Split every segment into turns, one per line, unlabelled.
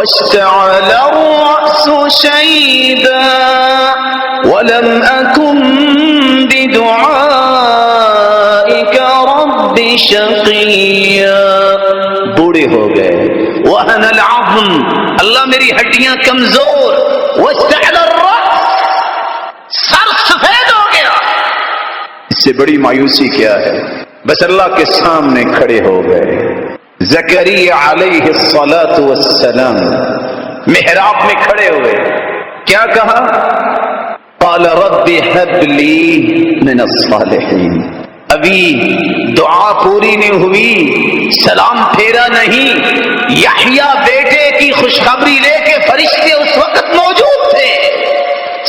واشتعل الرأس شيبا ولم أكن بدعائك رب شقيا. بوڑھے ہو گئے. وهن العظم، اللہ میری ہڈیاں کمزور. واشتعل الرأس، سر سفید ہو گیا. اس سے بڑی مایوسی کیا ہے؟ بس اللہ کے سامنے کھڑے ہو گئے. زکریا علیہ الصلاۃ والسلام محراب میں کھڑے ہوئے. کیا کہا؟ قال رب هب لي من الصالحین. ابھی دعا پوری نہیں ہوئی، سلام پھیرا نہیں. یحییٰ بیٹے کی خوشخبری لے کے فرشتے اس وقت موجود تھے.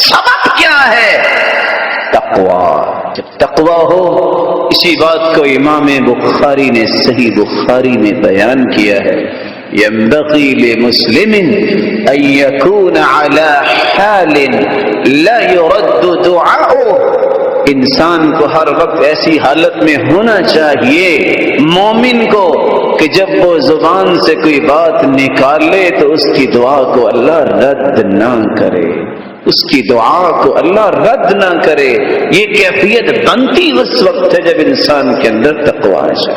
سبب کیا ہے؟ تقوی. جب تقوی ہو، اسی بات کو امام بخاری نے صحیح بخاری میں بیان کیا ہے. ينبغي لمسلم أن يكون على حال لا يرد دعاؤه. انسان کو ہر وقت ایسی حالت میں ہونا چاہیے مومن کو کہ جب وہ زبان سے کوئی بات نکالے تو اس کی دعا کو اللہ رد نہ کرے. اس کی دعا کو اللہ رد نہ کرے. یہ کیفیت بنتی اس وقت ہے جب انسان کے اندر تقوی آ جائے.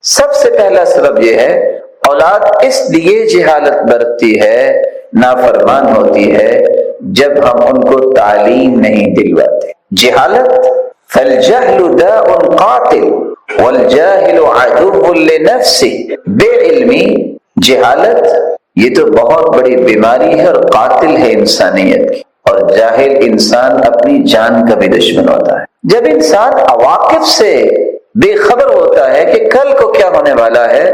سب سے پہلا سبب یہ ہے، اولاد اس لیے جہالت برتتی ہے، نافرمان ہوتی ہے، جب ہم ان کو تعلیم نہیں دلواتے. جہالت فالجہل داء قاتل والجاہل عدو لنفسه. بے علمی، جہالت، یہ تو بہت بڑی بیماری ہے اور قاتل ہے انسانیت کی. اور جاہل انسان اپنی جان کا بھی دشمن ہوتا ہے. جب انسان عواقب سے بے خبر ہوتا ہے کہ کل کو کیا ہونے والا ہے،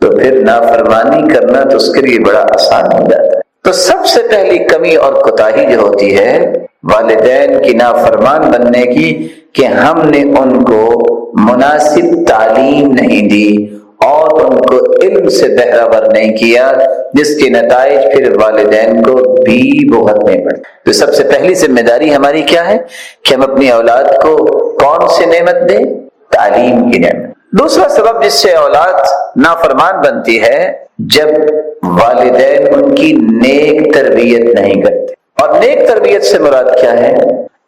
تو پھر نافرمانی کرنا تو اس کے لیے بڑا آسان ہو جاتا ہے. تو سب سے پہلی کمی اور کوتاہی جو ہوتی ہے والدین کی نافرمان بننے کی، کہ ہم نے ان کو مناسب تعلیم نہیں دی اور ان کو علم سے بہرہور نہیں کیا، جس کے نتائج پھر والدین کو بھی بھگتنے پڑتے. تو سب سے پہلی ذمہ داری ہماری کیا ہے کہ ہم اپنی اولاد کو کون سی نعمت دیں؟ تعلیم کی نعمت. دوسرا سبب جس سے اولاد نافرمان بنتی ہے، جب والدین ان کی نیک تربیت نہیں کرتے. اور نیک تربیت سے مراد کیا ہے؟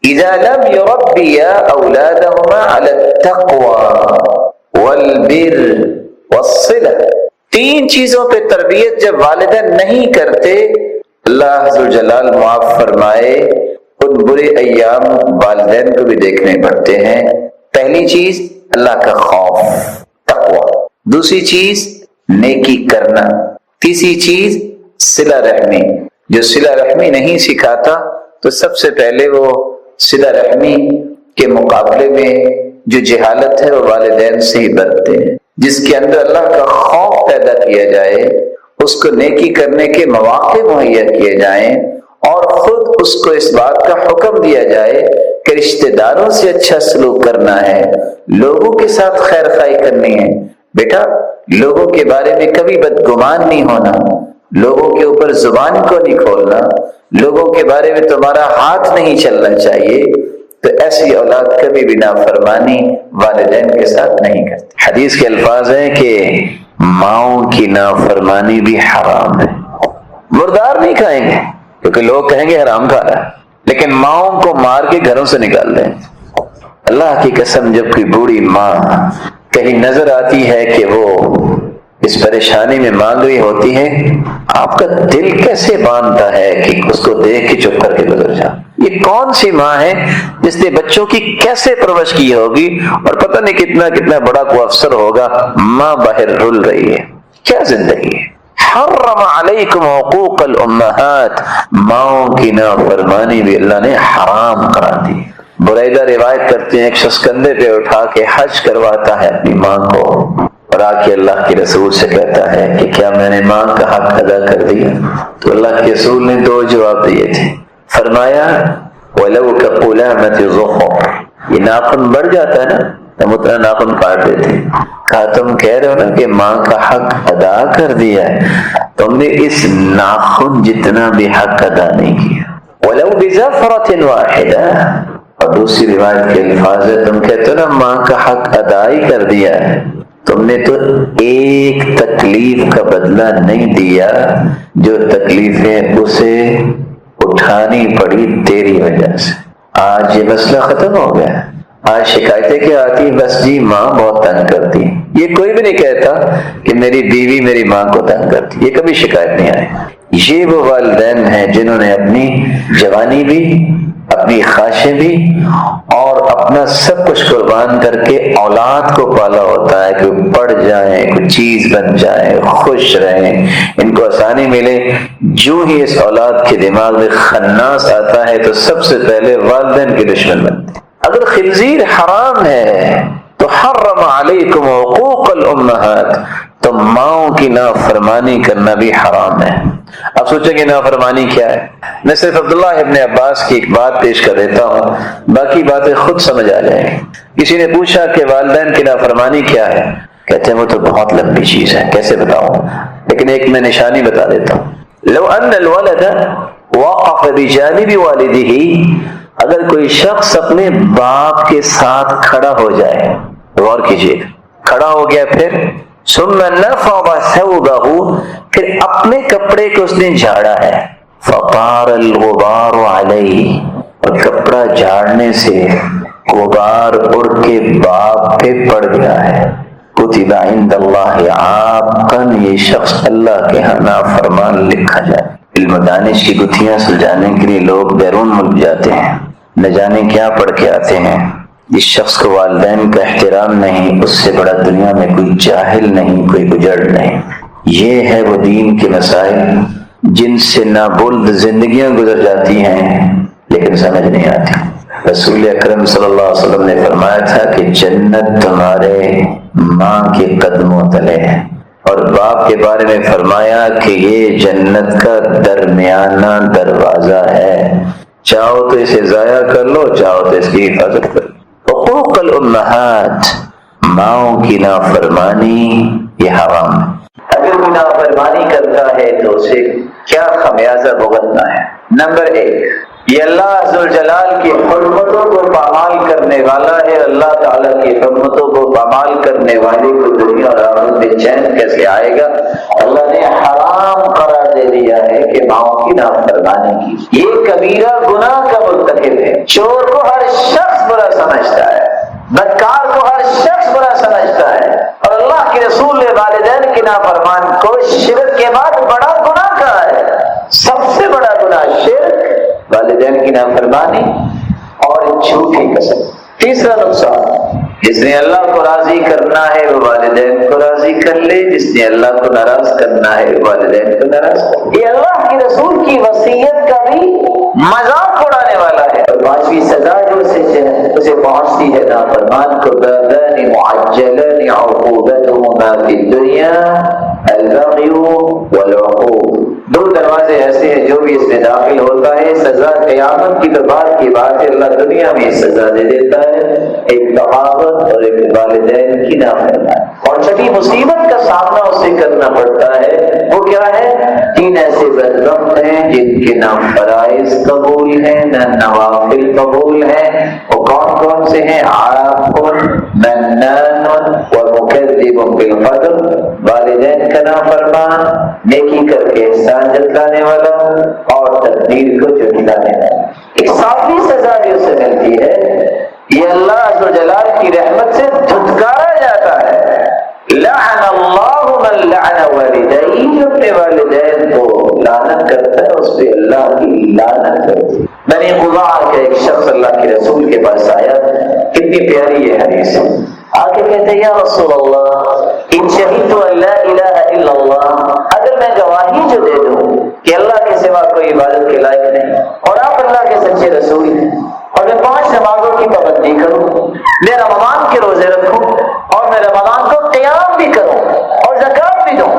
اذا لم يربيا اولادهما على التقوى والبر والصلة. تین چیزوں پہ تربیت جب والدین نہیں کرتے، اللہ ذوالجلال معاف فرمائے ان برے ایام والدین کو بھی دیکھنے پڑتے ہیں. پہلی چیز اللہ کا خوف، تقوی. دوسری چیز نیکی کرنا. تیسری چیز صلہ رحمی. جو صلہ رحمی نہیں سکھاتا تو سب سے پہلے وہ صلہ رحمی کے مقابلے میں جو جہالت ہے وہ والدین سے ہی برتتے ہیں. جس کے اندر اللہ کا خوف پیدا کیا جائے، اس کو نیکی کرنے کے مواقع مہیا کیے جائیں، اور خود اس کو اس بات کا حکم دیا جائے کہ رشتہ داروں سے اچھا سلوک کرنا ہے، لوگوں کے ساتھ خیر خواہی کرنی ہے. بیٹا، لوگوں کے بارے میں کبھی بدگمان نہیں ہونا، لوگوں کے اوپر زبان کو نہیں کھولنا، لوگوں کے بارے میں تمہارا ہاتھ نہیں چلنا چاہیے. تو ایسی اولاد کبھی بھی نافرمانی والدین کے ساتھ نہیں کرتی. حدیث کے الفاظ ہیں کہ ماؤں کی نافرمانی بھی حرام ہے. مردار نہیں کھائیں گے کیونکہ لوگ کہیں گے حرام کھا رہا ہے، لیکن ماؤں کو مار کے گھروں سے نکال دیں. اللہ کی قسم، جب کوئی بوڑھی ماں کہیں نظر آتی ہے کہ وہ اس پریشانی میں مانگ رہی ہوتی ہے، آپ کا دل کیسے باندھتا ہے کہ اس کو دیکھ کے چپ کر کے گزر جا. یہ کون سی ماں ہے جس نے بچوں کی کیسے پرورش کی ہوگی، اور پتہ نہیں کتنا کتنا بڑا کوئی افسر ہوگا، ماں باہر رول رہی ہے. کیا زندگی ہے. حرم علیکم حقوق الامہات. ماؤں کی نافرمانی بھی اللہ نے حرام کرا دی. بریدہ روایت کرتے ہیں ایک شخص کندھے پہ اٹھا کے حج کرواتا ہے اپنی ماں کو، اور آ کے اللہ کے رسول سے کہتا ہے کہ کیا میں نے ماں کا حق ادا کر دیا؟ تو اللہ کے رسول نے دو جواب دیے تھے. فرمایا وَلَوْ كَقُلَامَةِ ظُفُرٍ. یہ ناخن بڑھ جاتا ہے نا، ہم اتنا ناخن کاٹ دیتے. کہا تم کہہ رہے ہو نا کہ ماں کا حق ادا کر دیا ہے، تم نے اس ناخن جتنا بھی حق ادا نہیں کیا. وَلَوْ بِظَفْرَةٍ وَاحِدَةٍ. اور دوسری روایت کے الفاظ ہے تم کہتے ہو نا ماں کا حق ادا ہی کر دیا ہے، تم نے تو ایک تکلیف کا بدلہ نہیں دیا جو تکلیفیں اسے اٹھانی پڑی تیری وجہ سے۔ آج یہ مسئلہ ختم ہو گیا۔ آج شکایتیں کیا آتی ہیں؟ بس جی ماں بہت تنگ کرتی۔ یہ کوئی بھی نہیں کہتا کہ میری بیوی میری ماں کو تنگ کرتی، یہ کبھی شکایت نہیں آئی۔ یہ وہ والدین ہیں جنہوں نے اپنی جوانی بھی، اپنی خواہشیں بھی اور اپنا سب کچھ قربان کر کے اولاد کو پالا ہوتا ہے کہ وہ پڑھ جائیں، کوئی چیز بن جائیں، خوش رہیں، ان کو آسانی ملے۔ جو ہی اس اولاد کے دماغ میں خناس آتا ہے تو سب سے پہلے والدین کے دشمن بنتے ہیں۔ اگر خنزیر حرام ہے تو حرم علیکم حقوق الامہات، تو ماؤں کی نافرمانی کرنا بھی حرام ہے۔ اب سوچیں کہ نافرمانی کیا ہے؟ میں صرف عبداللہ ابن عباس کی ایک بات پیش کر دیتا ہوں، باقی باتیں خود سمجھ آ جائیں گی۔ کسی نے پوچھا کہ والدین کی نافرمانی کیا ہے؟ کہتے ہیں وہ تو بہت لمبی چیز ہے، کیسے بتاؤں؟ لیکن ایک میں نشانی بتا دیتا ہوں۔ لو ان الولد وقف بجانب والدہ، اگر کوئی شخص اپنے باپ کے ساتھ کھڑا ہو جائے، غور کیجیے، کھڑا ہو گیا، پھر ثم نفض ثوبہ، پھر اپنے کپڑے کو اس نے جھاڑا ہے، فطار الغبار علیہ، اور کپڑا جھاڑنے سے غبار اڑ کے باپ پہ پڑ گیا ہے، کتب عند اللہ عاقا، یہ شخص اللہ کے ہاں نافرمان لکھا جائے۔ علم و دانش کی گتھیاں سلجھانے کے لیے لوگ بیرون ملک جاتے ہیں، نہ جانے کیا پڑھ کے آتے ہیں۔ جس شخص کو والدین کا احترام نہیں، اس سے بڑا دنیا میں کوئی جاہل نہیں، کوئی بجڑ نہیں۔ یہ ہے وہ دین کے مسائل جن سے نابلد زندگیاں گزر جاتی ہیں لیکن سمجھ نہیں آتی۔ رسول اکرم صلی اللہ علیہ وسلم نے فرمایا تھا کہ جنت تمہارے ماں کے قدموں تلے ہے، اور باپ کے بارے میں فرمایا کہ یہ جنت کا درمیانہ دروازہ ہے، چاہو تو اسے ضائع کر لو، چاہو تو اس کی حفاظت کر لو۔ حقوق الامہات، ماؤں کی نافرمانی یہ حرام ہے۔ اگر کوئی نافرمانی کرتا ہے تو اسے کیا خمیازہ بھگتنا ہے؟ نمبر 1، یہ اللہ عزوجلال کی حرمتوں کو پامال کرنے والا ہے۔ اللہ تعالیٰ کی حرمتوں کو پامال کرنے والے کو دنیا اور آخرت میں چین کیسے آئے گا؟ اللہ نے حرام قرار دے دیا ہے کہ ماؤں کی نافرمانی کی۔ یہ کبیرہ گناہ کا مرتکب ہے۔ چور کو ہر شخص برا سمجھتا ہے، بدکار کو ہر شخص برا سمجھتا ہے، اور اللہ کے رسول نے والدین کی نافرمان کو شرک کے بعد بڑا گناہ کہا ہے۔ سب سے بڑا گناہ شرک، والدین کی نافرمانی اور جھوٹی قسم۔ تیسرا نقصان، جس نے اللہ کو راضی کرنا ہے وہ والدین کو راضی کر لے، جس نے اللہ کو ناراض کرنا ہے وہ والدین کو ناراض کر لے۔ یہ اللہ کے رسول کی وصیت کا بھی مذاق اڑانے والا ہے۔ اور 5ویں سزا جو اسے پہنچتی ہے نافرمان کو، بابان معجلان عقوبتهما فی الدنیا البغی والعقوق، 2 دروازے ایسے ہیں جو بھی اس میں داخل ہوتا ہے سزا قیامت کی تو بعد کی بات ہے، اللہ دنیا میں سزا دے دیتا ہے، ایک بغاوت اور ایک والدین کی نافرمانی۔ اور چھٹی مصیبت کا سامنا اسے کرنا پڑتا ہے، وہ کیا ہے؟ 3 ایسے بدبخت ہیں جن کے نہ فرائض قبول ہیں نہ نوافل قبول ہیں۔ وہ کون کون سے ہیں؟ عاق، منان ومکذب بالقدر، والدین کا نافرمان، نیکی کر کے احسان جتلانے والا اور تقدیر کو جھٹلانے والا۔ ایک 7ویں سزا جو اسے ملتی ہے، یہ اللہ عزوجلال کی رحمت سے دھتکارا جاتا ہے۔ لعن اللہ من لعن والدیہ، جو اپنے والدین کو لعنت کرتا ہے اس پہ اللہ کی لعنت کرتی ہے۔ بنی قضاع کا ایک شخص اللہ کے رسول کے پاس آیا، کتنی پیاری یہ حدیث ہے۔ آگے کہتے ہیں یا رسول اللہ ان شہدت ان لا الہ الا اللہ، اگر میں گواہی جو دے دوں کہ اللہ کے سوا کوئی عبادت کے لائق نہیں اور آپ اللہ کے سچے رسول ہیں، اور میں 5 نمازوں کی پابندی کروں، میں رمضان کے روزے رکھوں اور میں رمضان کو قیام بھی کروں اور زکات بھی دوں،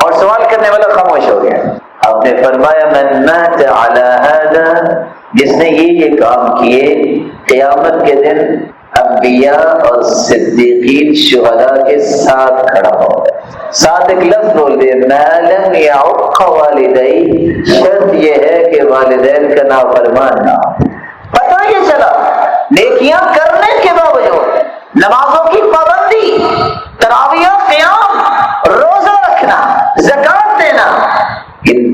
اور سوال کرنے والا خاموش ہو گیا۔ آپ نے فرمایا من مات علی ھذا، جس نے یہ کام کیے قیامت کے دن انبیاء اور صدیقین شہداء کے ساتھ کھڑا ہو، ساتھ ایک لفظ بول دے ما لم یعق والدی، شرط یہ ہے کہ والدین کا نافرمان نہ ہو۔ پتہ یہ چلا نیکیاں کرنے کے باوجود، نمازوں کی پابندی، تراویح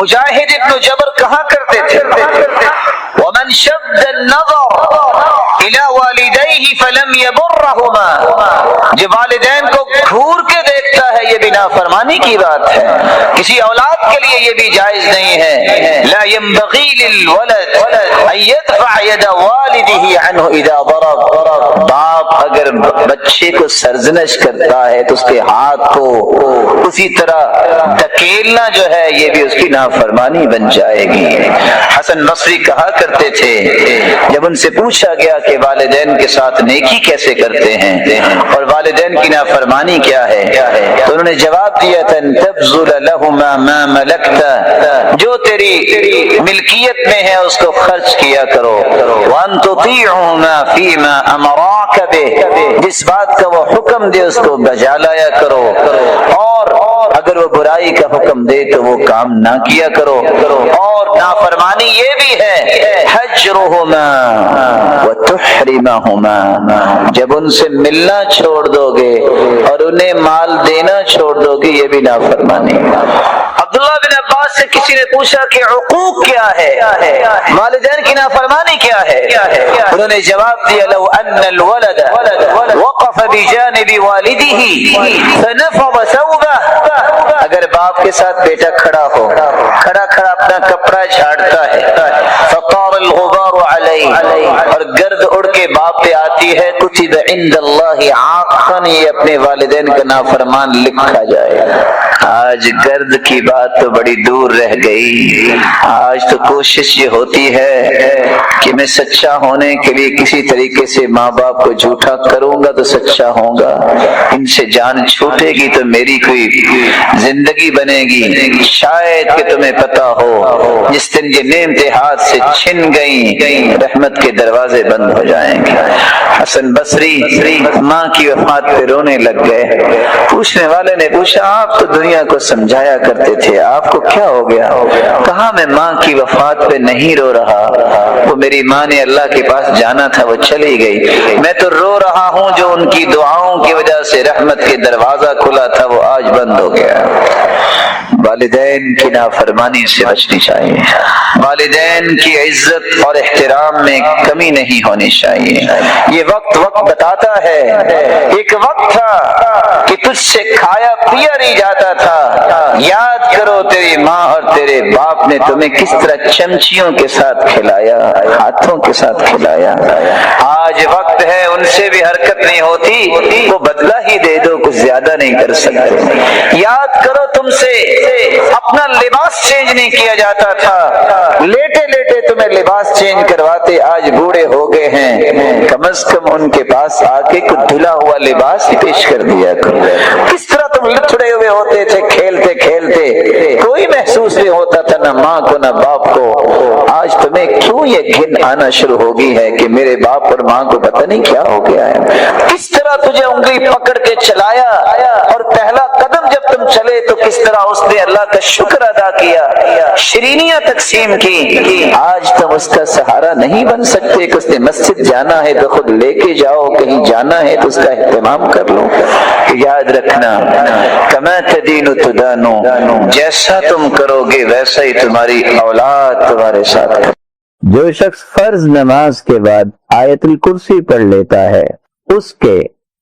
مجاہد ابن جبر کہا کرتے تھے وَمَنْ شَدَّ النَّظَرَ إِلَى وَالِدَيْهِ فَلَمْ يَبُرَّهُمَا، جو والدین کو گھور کے دیکھتا ہے یہ بھی نافرمانی کی بات ہے، کسی اولاد کے لیے یہ بھی جائز نہیں ہے۔ لا ينبغي للولد ان يدفع يد والده عنه اذا ضرب، باپ اگر بچے کو سرزنش کرتا ہے تو اس کے ہاتھ کو اسی طرح دھکیلنا جو ہے یہ بھی اس کی نافرمانی بن جائے گی۔ حسن بصری کہا کرتے تھے جب ان سے پوچھا گیا کہ والدین کے ساتھ نیکی کیسے کرتے ہیں اور والدین کی نافرمانی کیا ہے، تو انہوں نے جواب دیا تھا تبذل لهما ما ملکت، جو تیری ملکیت میں ہے اس کو خرچ کیا کرو، وان تطیعهما فيما امراک به، جس بات کا وہ حکم دے اس کو بجا لایا کرو، اور اگر وہ برائی کا حکم دے تو وہ کام نہ کیا کرو۔ اور نافرمانی یہ بھی ہے حجرهما وتحرمهما، جب ان سے ملنا چھوڑ دو گے اور انہیں مال دینا چھوڑ دو گے یہ بھی نافرمانی۔ عبداللہ بن عباس سے کسی نے پوچھا کہ عقوق کیا ہے، والدین کی نافرمانی کیا ہے، انہوں نے جواب دیا لو ان الولد وقف بجانب والده فنفض ثوبه، اگر باپ کے ساتھ بیٹا کھڑا ہو، کھڑا اپنا کپڑا جھاڑتا ہے، فطار الغبار علیہ، اور گرد اڑ کے باپ پہ آتی ہے، کتب عند اللہ عاقا، یہ اپنے والدین کا نافرمان لکھا جائے۔ آج گرد کی بات تو بڑی دور رہ گئی، آج تو کوشش یہ ہوتی ہے کہ میں سچا ہونے کے لیے کسی طریقے سے ماں باپ کو جھوٹا کروں گا تو سچا ہوں گا، ان سے جان چھوٹے گی تو میری کوئی زندگی بنے گی۔ شاید کہ تمہیں پتا ہو جس دن یہ نعمتیں ہاتھ سے چھن گئیں رحمت کے دروازے بند ہو جائیں گے۔ حسن بصری ماں کی وفات پہ رونے لگ گئے۔ پوچھنے والے نے پوچھا آپ تو دنیا کو سمجھایا کرتے تھے، آپ کو کیا ہو گیا؟ کہا میں ماں کی وفات پہ نہیں رو رہا، وہ میری ماں نے اللہ کے پاس جانا تھا وہ چلی گئی، میں تو رو رہا ہوں جو ان کی دعاؤں کی وجہ سے رحمت کے دروازہ کھلا تھا وہ آج بند ہو گیا۔ والدین کی نافرمانی سے بچنی چاہیے، والدین کی عزت اور احترام میں کمی نہیں ہونی چاہیے۔ یہ وقت بتاتا ہے، ایک وقت تھا کہ تجھ سے کھایا پیا نہیں جاتا تھا، یاد کرو تیری ماں اور تیرے باپ نے تمہیں کس طرح چمچیوں کے ساتھ کھلایا، ہاتھوں کے ساتھ کھلایا۔ آج وقت ہے ان سے بھی حرکت نہیں ہوتی، وہ بدلہ ہی دے دو، کچھ زیادہ نہیں کر سکتے۔ یاد کرو تم سے اپنا لباس چینج نہیں کیا جاتا تھا، لیٹے لیٹے تمہیں لباس چینج کرواتے، آج بوڑھے ہو گئے ہیں، کم از کم ان کے پاس آ کے کچھ دھلا ہوا لباس ہی پیش کر دیا کرو۔ کس طرح تم لتھڑے ہوئے ہوتے تھے کھیلتے کھیلتے، کوئی محسوس نہیں ہوتا تھا نہ ماں کو نہ باپ کو۔ آج تمہیں کیوں یہ گھن آنا شروع ہو گئی ہے کہ میرے باپ اور ماں کو پتہ نہیں کیا ہو گیا ہے؟ کس طرح تجھے انگلی پکڑ کے چلایا اور پہلا قدم جب تم چلے تو کس طرح اس نے اللہ کا شکر ادا کیا، شرینیاں تقسیم کی۔ آج تم اس کا سہارا نہیں بن سکتے کہ اس نے مسجد جانا ہے تو خود لے کے جاؤ، کہیں جانا ہے تو اس کا اہتمام کر لو۔ یاد رکھنا کما تدین تدان، جیسا تم کرو گے ویسا ہی تمہاری اولاد تمہارے ساتھ کرے۔
جو شخص فرض نماز کے بعد آیت الکرسی پڑھ لیتا ہے اس کے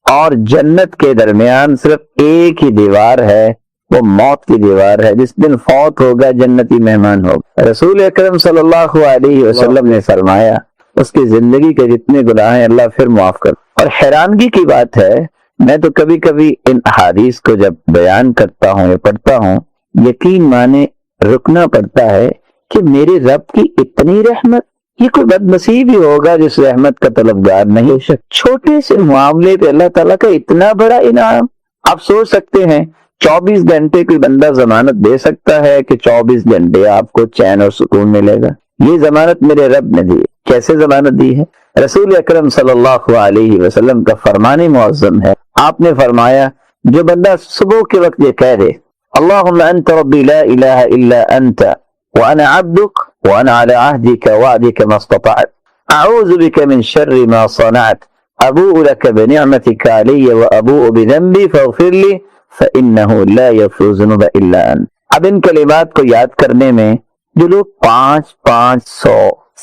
اور جنت کے درمیان صرف ایک ہی دیوار ہے، وہ موت کی دیوار ہے۔ جس دن فوت ہوگا جنتی مہمان ہوگا۔ رسول اکرم صلی اللہ علیہ وسلم نے فرمایا اس کی زندگی کے جتنے گناہ ہیں اللہ پھر معاف کر۔ اور حیرانگی کی بات ہے، میں تو کبھی کبھی ان احادیث کو جب بیان کرتا ہوں یا پڑھتا ہوں یقین مانے رکنا پڑتا ہے کہ میرے رب کی اتنی رحمت، یہ کوئی بد نصیب ہی ہوگا جس رحمت کا طلبگار نہیں۔ چھوٹے سے معاملے پہ اللہ تعالیٰ کا اتنا بڑا انعام۔ آپ سوچ سکتے ہیں 24 گھنٹے کوئی بندہ ضمانت دے سکتا ہے کہ 24 گھنٹے آپ کو چین اور سکون ملے گا؟ یہ ضمانت میرے رب نے دی۔ کیسے ضمانت دی ہے؟ رسول اکرم صلی اللہ علیہ وسلم کا فرمان معظم ہے۔ آپ نے فرمایا جو بندہ صبح کے وقت یہ کہہ دے اللہم انت ربی لا الہ الا انت وانا عبدک وانا علی عہدک وعدک ما استطعت اعوذ بک من شر ما صنعت ابوء لک بنعمتک علی وابوء بذنبی فاغفر لی فإنه لا يغفر الذنوب الا انت۔ اب ان کلمات کو یاد کرنے میں جو لوگ 500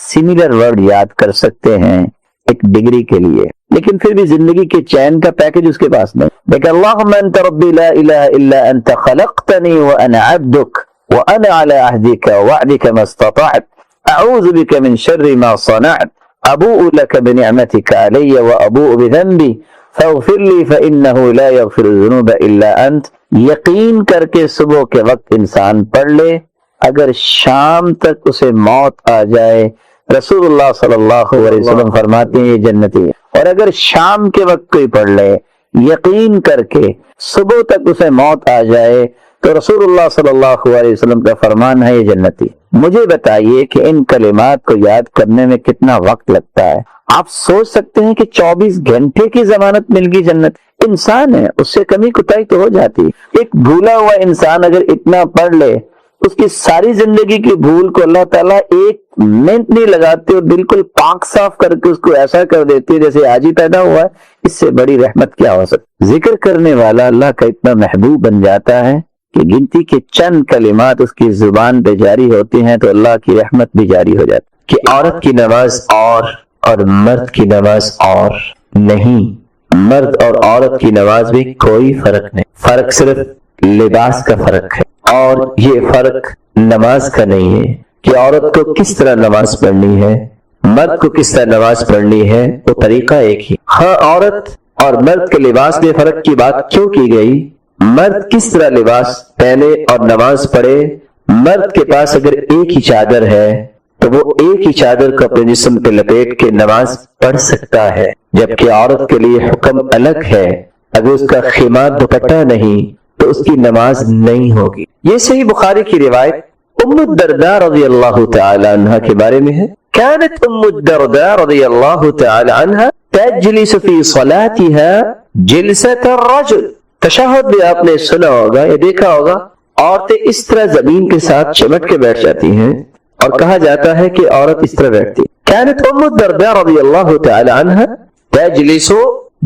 سملر ورڈ یاد کر سکتے ہیں ایک ڈگری کے لیے، لیکن پھر بھی زندگی کے چین کا پیکج اس کے پاس نہیں. دیکھ اللہم انت ربی لا الہ الا انت خلقتنی وانا عبدک وانا علی عہدک ووعدک ما استطعت اعوذ بک من شر ما صنعت ابوء لک بنعمتک علی وابوء بذنبی فاغفر لی فانہ لا یغفر الذنوب الا انت. یقین کر کے صبح کے وقت انسان پڑھ لے، اگر شام تک اسے موت آ جائے، رسول اللہ صلی اللہ علیہ وسلم فرماتے ہیں یہ جنتی ہے. اور اگر شام کے وقت کوئی پڑھ لے یقین کر کے صبح تک اسے موت آ جائے تو رسول اللہ صلی اللہ علیہ وسلم کا فرمان ہے یہ جنتی. مجھے بتائیے کہ ان کلمات کو یاد کرنے میں کتنا وقت لگتا ہے؟ آپ سوچ سکتے ہیں کہ 24 گھنٹے کی ضمانت مل گئی جنت. انسان ہے، اس سے کمی کوتاہی تو ہو جاتی. ایک بھولا ہوا انسان اگر اتنا پڑھ لے، اس کی ساری زندگی کی بھول کو اللہ تعالیٰ ایک منٹ نہیں لگاتے اور بالکل پاک صاف کر کے اس کو ایسا کر دیتے ہیں جیسے آج ہی پیدا ہوا ہے. اس سے بڑی رحمت کیا ہو سکتی؟ ذکر کرنے والا اللہ کا اتنا محبوب بن جاتا ہے کہ گنتی کے چند کلمات اس کی زبان پہ جاری ہوتی ہیں تو اللہ کی رحمت بھی جاری ہو جاتی. کہ عورت کی نماز اور مرد کی نماز اور نہیں، مرد اور عورت کی نماز میں کوئی فرق نہیں، فرق صرف لباس کا فرق ہے. اور یہ فرق نماز کا نہیں ہے کہ عورت کو کس طرح نماز پڑھنی ہے، مرد کو کس طرح نماز پڑھنی ہے، وہ طریقہ ایک ہی. ہاں، عورت اور مرد کے لباس میں فرق کی بات کیوں کی گئی؟ مرد کس طرح لباس پہنے اور نماز پڑھے. مرد کے پاس اگر ایک ہی چادر ہے تو وہ ایک ہی چادر کو اپنے جسم پہ لپیٹ کے نماز پڑھ سکتا ہے، جبکہ عورت کے لیے حکم الگ ہے. اگر اس کا خیمار دوپٹہ نہیں تو اس کی نماز نہیں ہوگی. یہ صحیح بخاری کی روایت ام الدرداء رضی اللہ تعالی عنہ کے بارے میں ہے. كانت ام الدرداء رضی اللہ تعالی عنہ تجلس في صلاتها جلسة الرجل. تشہد بھی آپ نے سنا ہوگا یا دیکھا ہوگا، عورتیں اس طرح زمین کے ساتھ چمٹ کے بیٹھ جاتی ہیں اور کہا جاتا ہے کہ عورت اس طرح بیٹھتی. كانت ام الدرداء رضی اللہ تعالی عنہ تجلس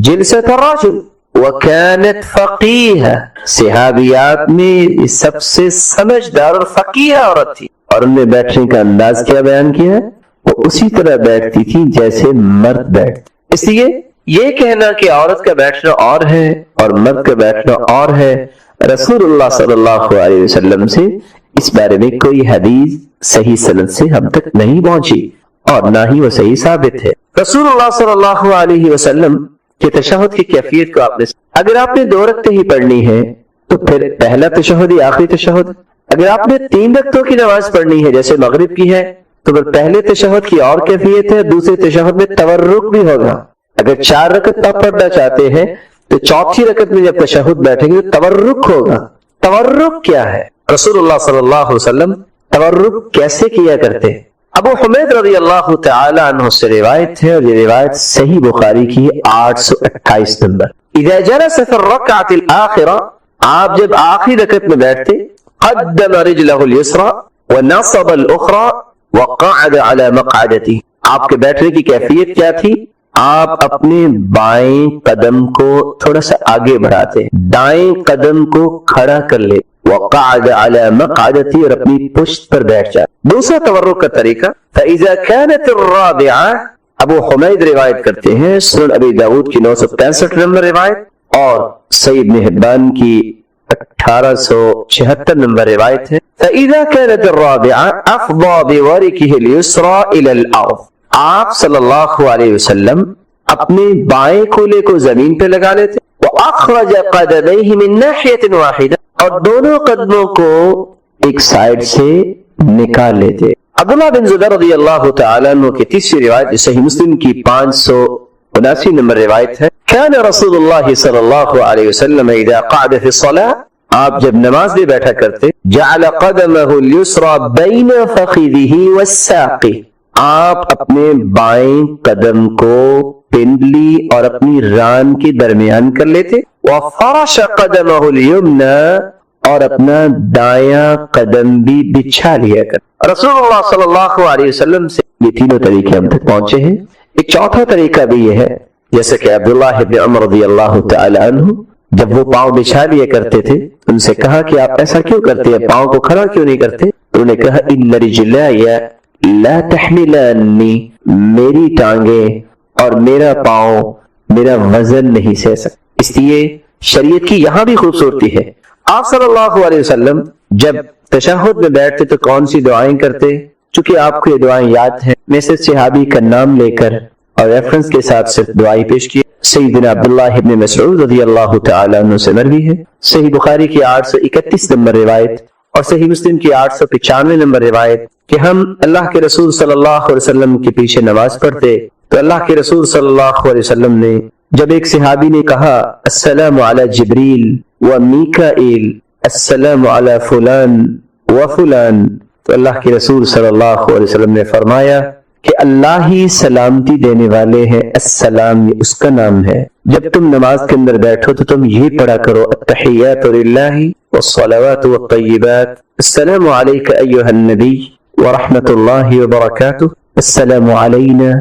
جلسة الرجل وكانت فقیہ. صحابیات میں سب سے سمجھدار اور فقیہ عورت تھی، اور ان نے بیٹھنے کا انداز کیا بیان کیا ہے؟ وہ اسی طرح بیٹھتی تھی جیسے مرد بیٹھتی. اس لیے یہ کہنا کہ عورت کا بیٹھنا اور ہے اور مرد کا بیٹھنا اور ہے، رسول اللہ صلی اللہ علیہ وسلم سے اس بارے میں کوئی حدیث صحیح سند سے ہم تک نہیں پہنچی اور نہ ہی وہ صحیح ثابت ہے. رسول اللہ صلی اللہ علیہ وسلم کہ تشہد کی کیفیت کو اگر آپ نے 2 رکعتیں ہی پڑھنی ہے تو پھر پہلا تشہد یا آخری تشہد. اگر آپ نے 3 رکعتوں کی نماز پڑھنی ہے جیسے مغرب کی ہے تو پھر پہلے تشہد کی اور کیفیت ہے، دوسرے تشہد میں تورک بھی ہوگا. اگر 4 رکعت آپ پڑھنا چاہتے ہیں تو چوتھی رکعت میں جب تشہد بیٹھیں گے تو تورک ہوگا. تورک کیا ہے؟ رسول اللہ صلی اللہ علیہ وسلم تورک کیسے کیا کرتے؟ ابو حمید رضی اللہ تعالی عنہ سے روایت ہے اور یہ روایت صحیح بخاری کی 828 نمبر. اذا جلس في الركعة الآخرة، آپ جب آخری رکعت میں بیٹھتے، قدم رجله اليسرى ونصب الأخرى وقعد على مقعدته. آپ کے بیٹھنے کی کیفیت کیا تھی؟ آپ اپنے بائیں قدم کو تھوڑا سا آگے بڑھاتے، دائیں قدم کو کھڑا کر لیتے، وقعد على مقعدته، اور اپنی پشت پر بیٹھ جاتے. دوسرا تورک کا طریقہ فإذا كانت الرابعة، ابو حمید روایت کرتے ہیں، سنن ابی داؤد کی 965 نمبر روایت اور صحیح ابن حبان کی 1876 نمبر روایت ہے. فإذا كانت الرابعة أفضى بوركه اليسرى إلى الأرض. آپ صلی اللہ علیہ وسلم اپنے بائیں کولے کو زمین پہ لگا لیتے، وأخرج قدميه من ناحية واحدة، اور دونوں قدموں کو ایک سائڈ سے نکال لیتے. عبداللہ بن زبیر رضی اللہ تعالی عنہ کی تیسری روایت صحیح مسلم کی 579 نمبر روایت ہے. كان رسول اللہ صلی اللہ علیہ وسلم اذا قعد في الصلاة، آپ جب نماز میں بیٹھا کرتے، جعل قدمه اليسرى بين فخذه والساق، آپ اپنے بائیں قدم کو پنڈلی اور اپنی ران کے درمیان کر لیتے، وفرش قدمه اليمنى، اور اپنا دایاں قدم بھی بچھا لیا کر. رسول اللہ صلی اللہ علیہ وسلم سے یہ تینوں طریقے ہم تک پہنچے ہیں. ایک چوتھا طریقہ بھی یہ ہے، جیسے کہ عبداللہ بن عمر رضی اللہ تعالی عنہ جب وہ پاؤں بچھا لیا کرتے تھے ان سے کہا کہ آپ ایسا کیوں کرتے ہیں, پاؤں کو کھڑا کیوں نہیں کرتے؟ انہوں نے کہا ان رجلائی لا تحملنی, میری ٹانگیں اور میرا پاؤں میرا وزن نہیں سہ سکتا. اس لیے شریعت کی یہاں بھی خوبصورتی ہے. آپ صلی اللہ علیہ وسلم جب تشہد میں بیٹھتے تو کون سی دعائیں کرتے؟ چونکہ آپ کو یہ دعائیں یاد ہیں, میں صرف صحابی کا نام لے کر اور ریفرنس کے ساتھ صرف دعائیں پیش کی. سیدنا عبداللہ ابن مسعود رضی اللہ تعالیٰ عنہ سے مروی ہے, صحیح بخاری کی 831 نمبر روایت اور صحیح مسلم کی 895 نمبر روایت, کہ ہم اللہ کے رسول صلی اللہ علیہ وسلم کے پیچھے نماز پڑھتے تو اللہ کے رسول صلی اللہ علیہ وسلم نے جب ایک صحابی نے کہا السلام علی جبریل و میکائیل السلام علی فلان و فلان, تو اللہ کے رسول صلی اللہ علیہ وسلم نے فرمایا کہ اللہ ہی سلامتی دینے والے ہیں, السلام یہ اس کا نام ہے. جب تم نماز کے اندر بیٹھو تو تم یہ پڑھا کرو التحیات للہ والصلوات والطیبات, السلام علیک ایہا النبی ورحمۃ اللہ وبرکاتہ, السلام علینا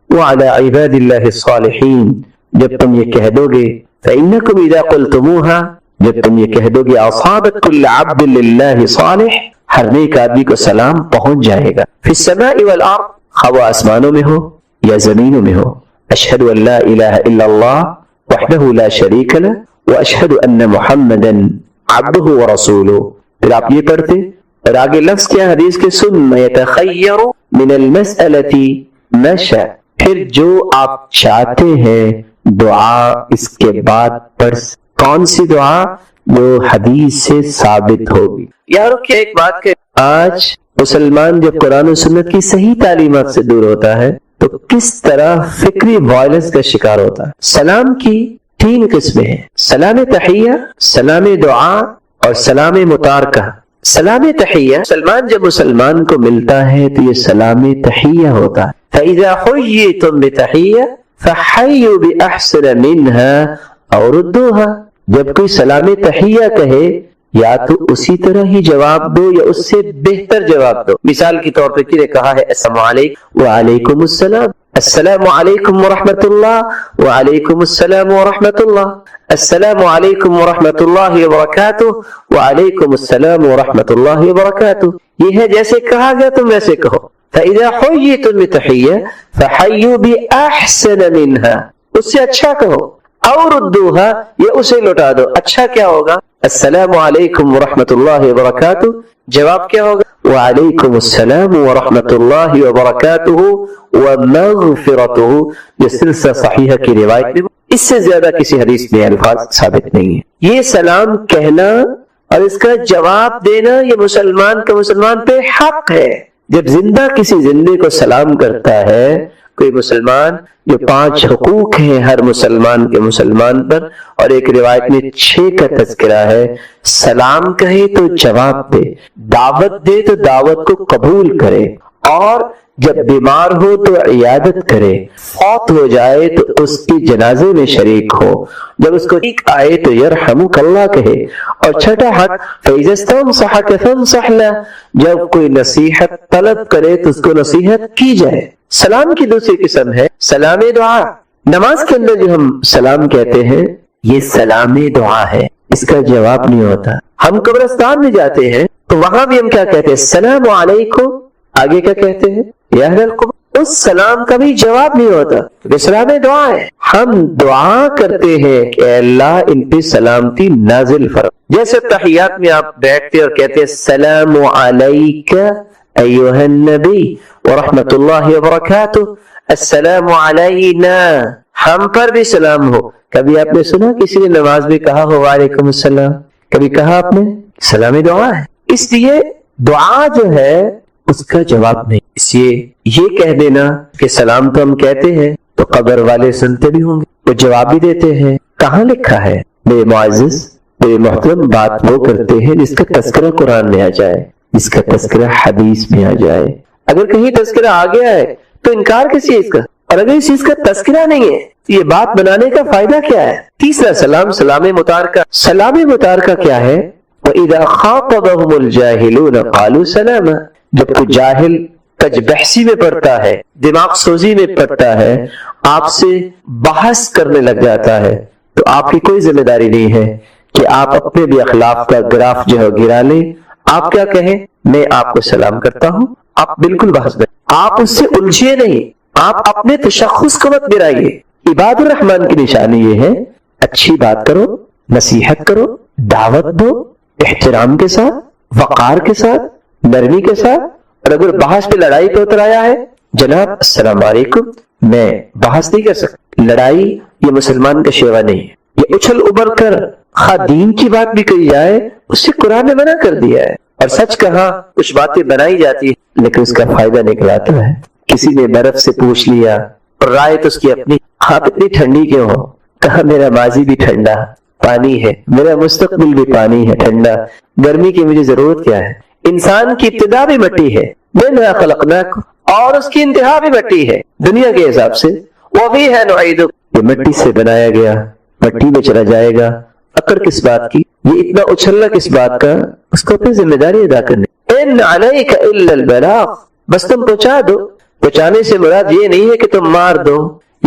وعلی عباد اللہ الصالحین. جب تم یہ کہہ دو گے فإنکم اذا قلتموها, جب تم یہ کہہ دو گے اصابت کل عبد للہ صالح, ہر نیک آدمی کو سلام پہنچ جائے گا. فی السماء والارض, خواہ وہ آسمانوں میں ہو یا زمینوں میں ہو. اشہد ان لا الہ الا اللہ وحدہ لا شریک لہ واشہد ان محمدا عبدہ ورسولہ. پھر آپ یہ پڑھتے اور آگے لفظ کیا حدیث کے ثم یتخیر من المسألۃ ما شاء, پھر جو آپ چاہتے ہیں دعا اس کے بعد پڑھ. کون سی دعا؟ جو حدیث سے ثابت ہوگی. یارو کیا ایک بات کہ آج مسلمان جب قرآن و سنت کی صحیح تعلیمات سے دور ہوتا ہے تو کس طرح فکری وائلنس کا شکار ہوتا ہے. سلام کی 3 قسمیں ہیں, سلام تحیہ, سلام دعا اور سلام متارکہ. سلام تحیہ مسلمان جب مسلمان کو ملتا ہے تو یہ سلام تحیہ ہوتا ہے. فَإِذَا حُيِّيتُم بِتَحِيَّةٍ فَحَيُّوا بِأَحْسَنَ مِنْهَا أَوْ رُدُّوهَا, جب کوئی سلام تحیہ کہے یا تو اسی طرح ہی جواب دو یا اس سے بہتر جواب دو. مثال کے طور پر کسی نے کہا ہے السلام علیکم وعلیکم السلام, السلام علیکم ورحمۃ اللہ وعلیکم السلام ورحمۃ اللہ, السلام علیکم ورحمۃ اللہ وبرکاتہ وعلیکم السلام ورحمۃ اللہ وبرکاتہ. یہ ہے جیسے کہا گیا تم ویسے کہو. فَإِذَا حُيِّيتُم بِتَحِيَّةٍ فَحَيُّوا بِأَحْسَنَ مِنْهَا, اس سے اچھا کہو. اور ردوها, یہ اسے لوٹا دو. اچھا کیا ہوگا؟ السلام علیکم ورحمۃ اللہ وبرکاتہ, جواب کیا ہوگا؟ وعلیکم السلام ورحمۃ اللہ وبرکاتہ ومغفرتہ. یہ سلسلہ صحیحہ کی روایت میں اس سے زیادہ کسی حدیث میں الفاظ ثابت نہیں ہے. یہ سلام کہنا اور اس کا جواب دینا یہ مسلمان کا مسلمان پہ حق ہے. جب زندہ کسی زندے کو سلام کرتا ہے کوئی مسلمان, جو 5 حقوق ہیں ہر مسلمان کے مسلمان پر, اور ایک روایت میں 6 کا تذکرہ ہے. سلام کہے تو جواب دے, دعوت دے تو دعوت کو قبول کرے, اور جب بیمار ہو تو عیادت کرے, فوت ہو جائے تو اس کی جنازے میں شریک ہو, جب اس کو ٹھیک آئے تو یرحمک اللہ کہے. اور 6 حق فَإِذَا اسْتَنصَحَكَ فَانصَحْ لَهُ, جب کوئی نصیحت طلب کرے تو اس کو نصیحت کی جائے. سلام کی دوسری قسم ہے سلام دعا. نماز کے اندر جو ہم سلام کہتے ہیں یہ سلام دعا ہے, اس کا جواب نہیں ہوتا. ہم قبرستان میں جاتے ہیں تو وہاں بھی ہم کیا کہتے ہیں؟ السلام علیکم. آگے کیا کہتے ہیں؟ یا اہل القبور. اس سلام کا بھی جواب نہیں ہوتا کیونکہ سلام دعا ہے. ہم دعا کرتے ہیں کہ اے اللہ ان پہ سلامتی نازل فرما. جیسے تحیات میں آپ بیٹھتے اور کہتے ہیں السلام علیک ایھا النبی ورحمۃ اللہ وبرکاتہ, السلام علینا, ہم پر بھی سلام ہو. کبھی آپ نے سنا کسی نے نماز میں کہا ہو وعلیکم السلام؟ کبھی کہا آپ نے؟ سلام دعا ہے. اس لیے دعا جو ہے اس کا جواب نہیں. اس لیے یہ کہہ دینا کہ سلام تو ہم کہتے ہیں تو قبر والے سنتے بھی ہوں گے, وہ جواب بھی دیتے ہیں. کہاں لکھا ہے؟ میرے معزز میرے محترم, بات وہ کرتے ہیں جس کا تذکرہ قرآن میں آ جائے, جس کا تذکرہ حدیث میں آ جائے. اگر کہیں تذکرہ آ گیا ہے تو انکار کس چیز کا؟ اور اگر اس چیز کا تذکرہ نہیں ہے تو یہ بات بنانے کا فائدہ کیا ہے؟ تیسرا سلام سلام متارکہ. سلام متارکہ کیا ہے؟ وَإِذَا خَاطَبَهُمُ الْجَاهِلُونَ قَالُوا سَلَامًا, جب کوئی جاہل کج بحثی میں پڑتا ہے, دماغ سوزی میں پڑتا ہے, آپ سے بحث کرنے لگ جاتا ہے تو آپ کی کوئی ذمہ داری نہیں ہے کہ آپ اپنے بھی اخلاق کا گراف جو ہے گرا لیں. آپ کیا کہیں؟ میں آپ کو سلام کرتا ہوں، آپ بالکل بحث میں آپ اس سے الجھے نہیں، آپ اپنے تشخص کو مت گرائیے. عباد الرحمن کی نشانی یہ ہے اچھی بات کرو، نصیحت کرو، دعوت دو، احترام کے ساتھ، وقار کے ساتھ، نرمی کے ساتھ. اور اگر بحث پہ لڑائی پہ اتر آیا ہے، جناب السلام علیکم، میں بحث نہیں کر سکتا. لڑائی یہ مسلمان کا شیوا نہیں ہے. یہ اچھل ابھر کر خواہ دین کی بات بھی کہی جائے اس سے قرآن نے منع کر دیا ہے. اور سچ کہا کچھ باتیں بنائی جاتی ہیں لیکن اس کا فائدہ نکل آتا ہے. کسی نے برف سے پوچھ لیا اور رائے تو اس کی اپنی، آپ اتنی ٹھنڈی کیوں ہو؟ کہا میرا ماضی بھی ٹھنڈا پانی ہے، میرا مستقبل بھی پانی ہے ٹھنڈا، گرمی کی مجھے ضرورت کیا ہے؟ انسان کی ابتدا بھی مٹی ہے، مِنْهَا خَلَقْنَاكُمْ، اور اس کی انتہا بھی مٹی ہے دنیا کے حساب سے. وَفِيهَا نُعِيدُكُمْ، یہ مٹی سے بنایا گیا، مٹی میں چلا جائے گا. اکڑ کس بات کی؟ یہ اتنا اچھلنا کس بات کا؟ اس کو اپنی ذمہ داری ادا کرنے. إِنْ عَلَيْكَ إِلَّا الْبَلَاغُ، بس تم پہنچا دو. پہنچانے سے مراد یہ نہیں ہے کہ تم مار دو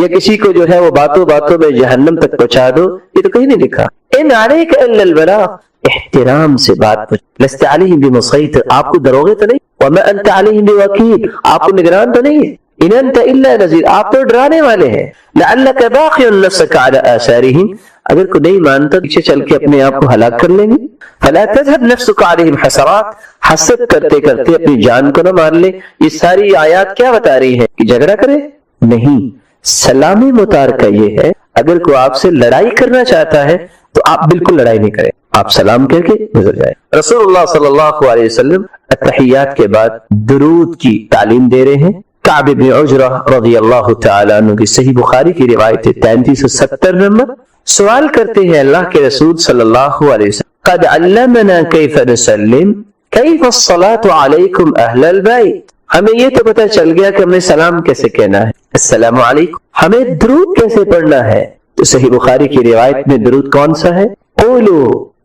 یا کسی کو جو ہے وہ باتوں باتوں میں جہنم تک پہنچا دو، یہ تو کہیں نہیں لکھا. إِنْ عَلَيْكَ إِلَّا الْبَلَاغُ، احترام سے بات پہنچ. لست علیہم بمسیطر، آپ کو دروغے تو نہیں. وما انت علیہم بوکیل، آپ کو نگران تو نہیں ہے. ان انت الا نذیر، آپ تو ڈرانے والے ہیں. لعلک باخع نفسک علی آثارہم، اگر کوئی نہیں مانتا پیچھے چل کے اپنے آپ کو ہلاک کر لیں گے. فلا تذهب نفسک علیہم حسرات، حسد کرتے کرتے اپنی جان کو نہ مار لے. یہ ساری آیات کیا بتا رہی ہے کہ جھگڑا کرے؟ نہیں. سلامی متارکہ یہ ہے اگر کوئی آپ سے لڑائی کرنا چاہتا ہے تو آپ بالکل لڑائی نہیں کریں، آپ سلام کر کے گزر جائیں. رسول اللہ صلی اللہ علیہ وسلم التحیات کے بعد درود کی تعلیم دے رہے ہیں. کعب بن عجرہ رضی اللہ تعالیٰ عنہ کی صحیح بخاری کی روایت 3370 نمبر، سوال کرتے ہیں اللہ کے رسول صلی اللہ علیہ وسلم قد علمنا کیف نسلم کیف الصلاة علیکم اہل البیت، ہمیں یہ تو پتہ چل گیا کہ ہمیں سلام کیسے کہنا ہے، السلام علیکم. ہمیں درود کیسے پڑھنا ہے؟ تو صحیح بخاری کی روایت میں درود کون سا ہے؟ قولو،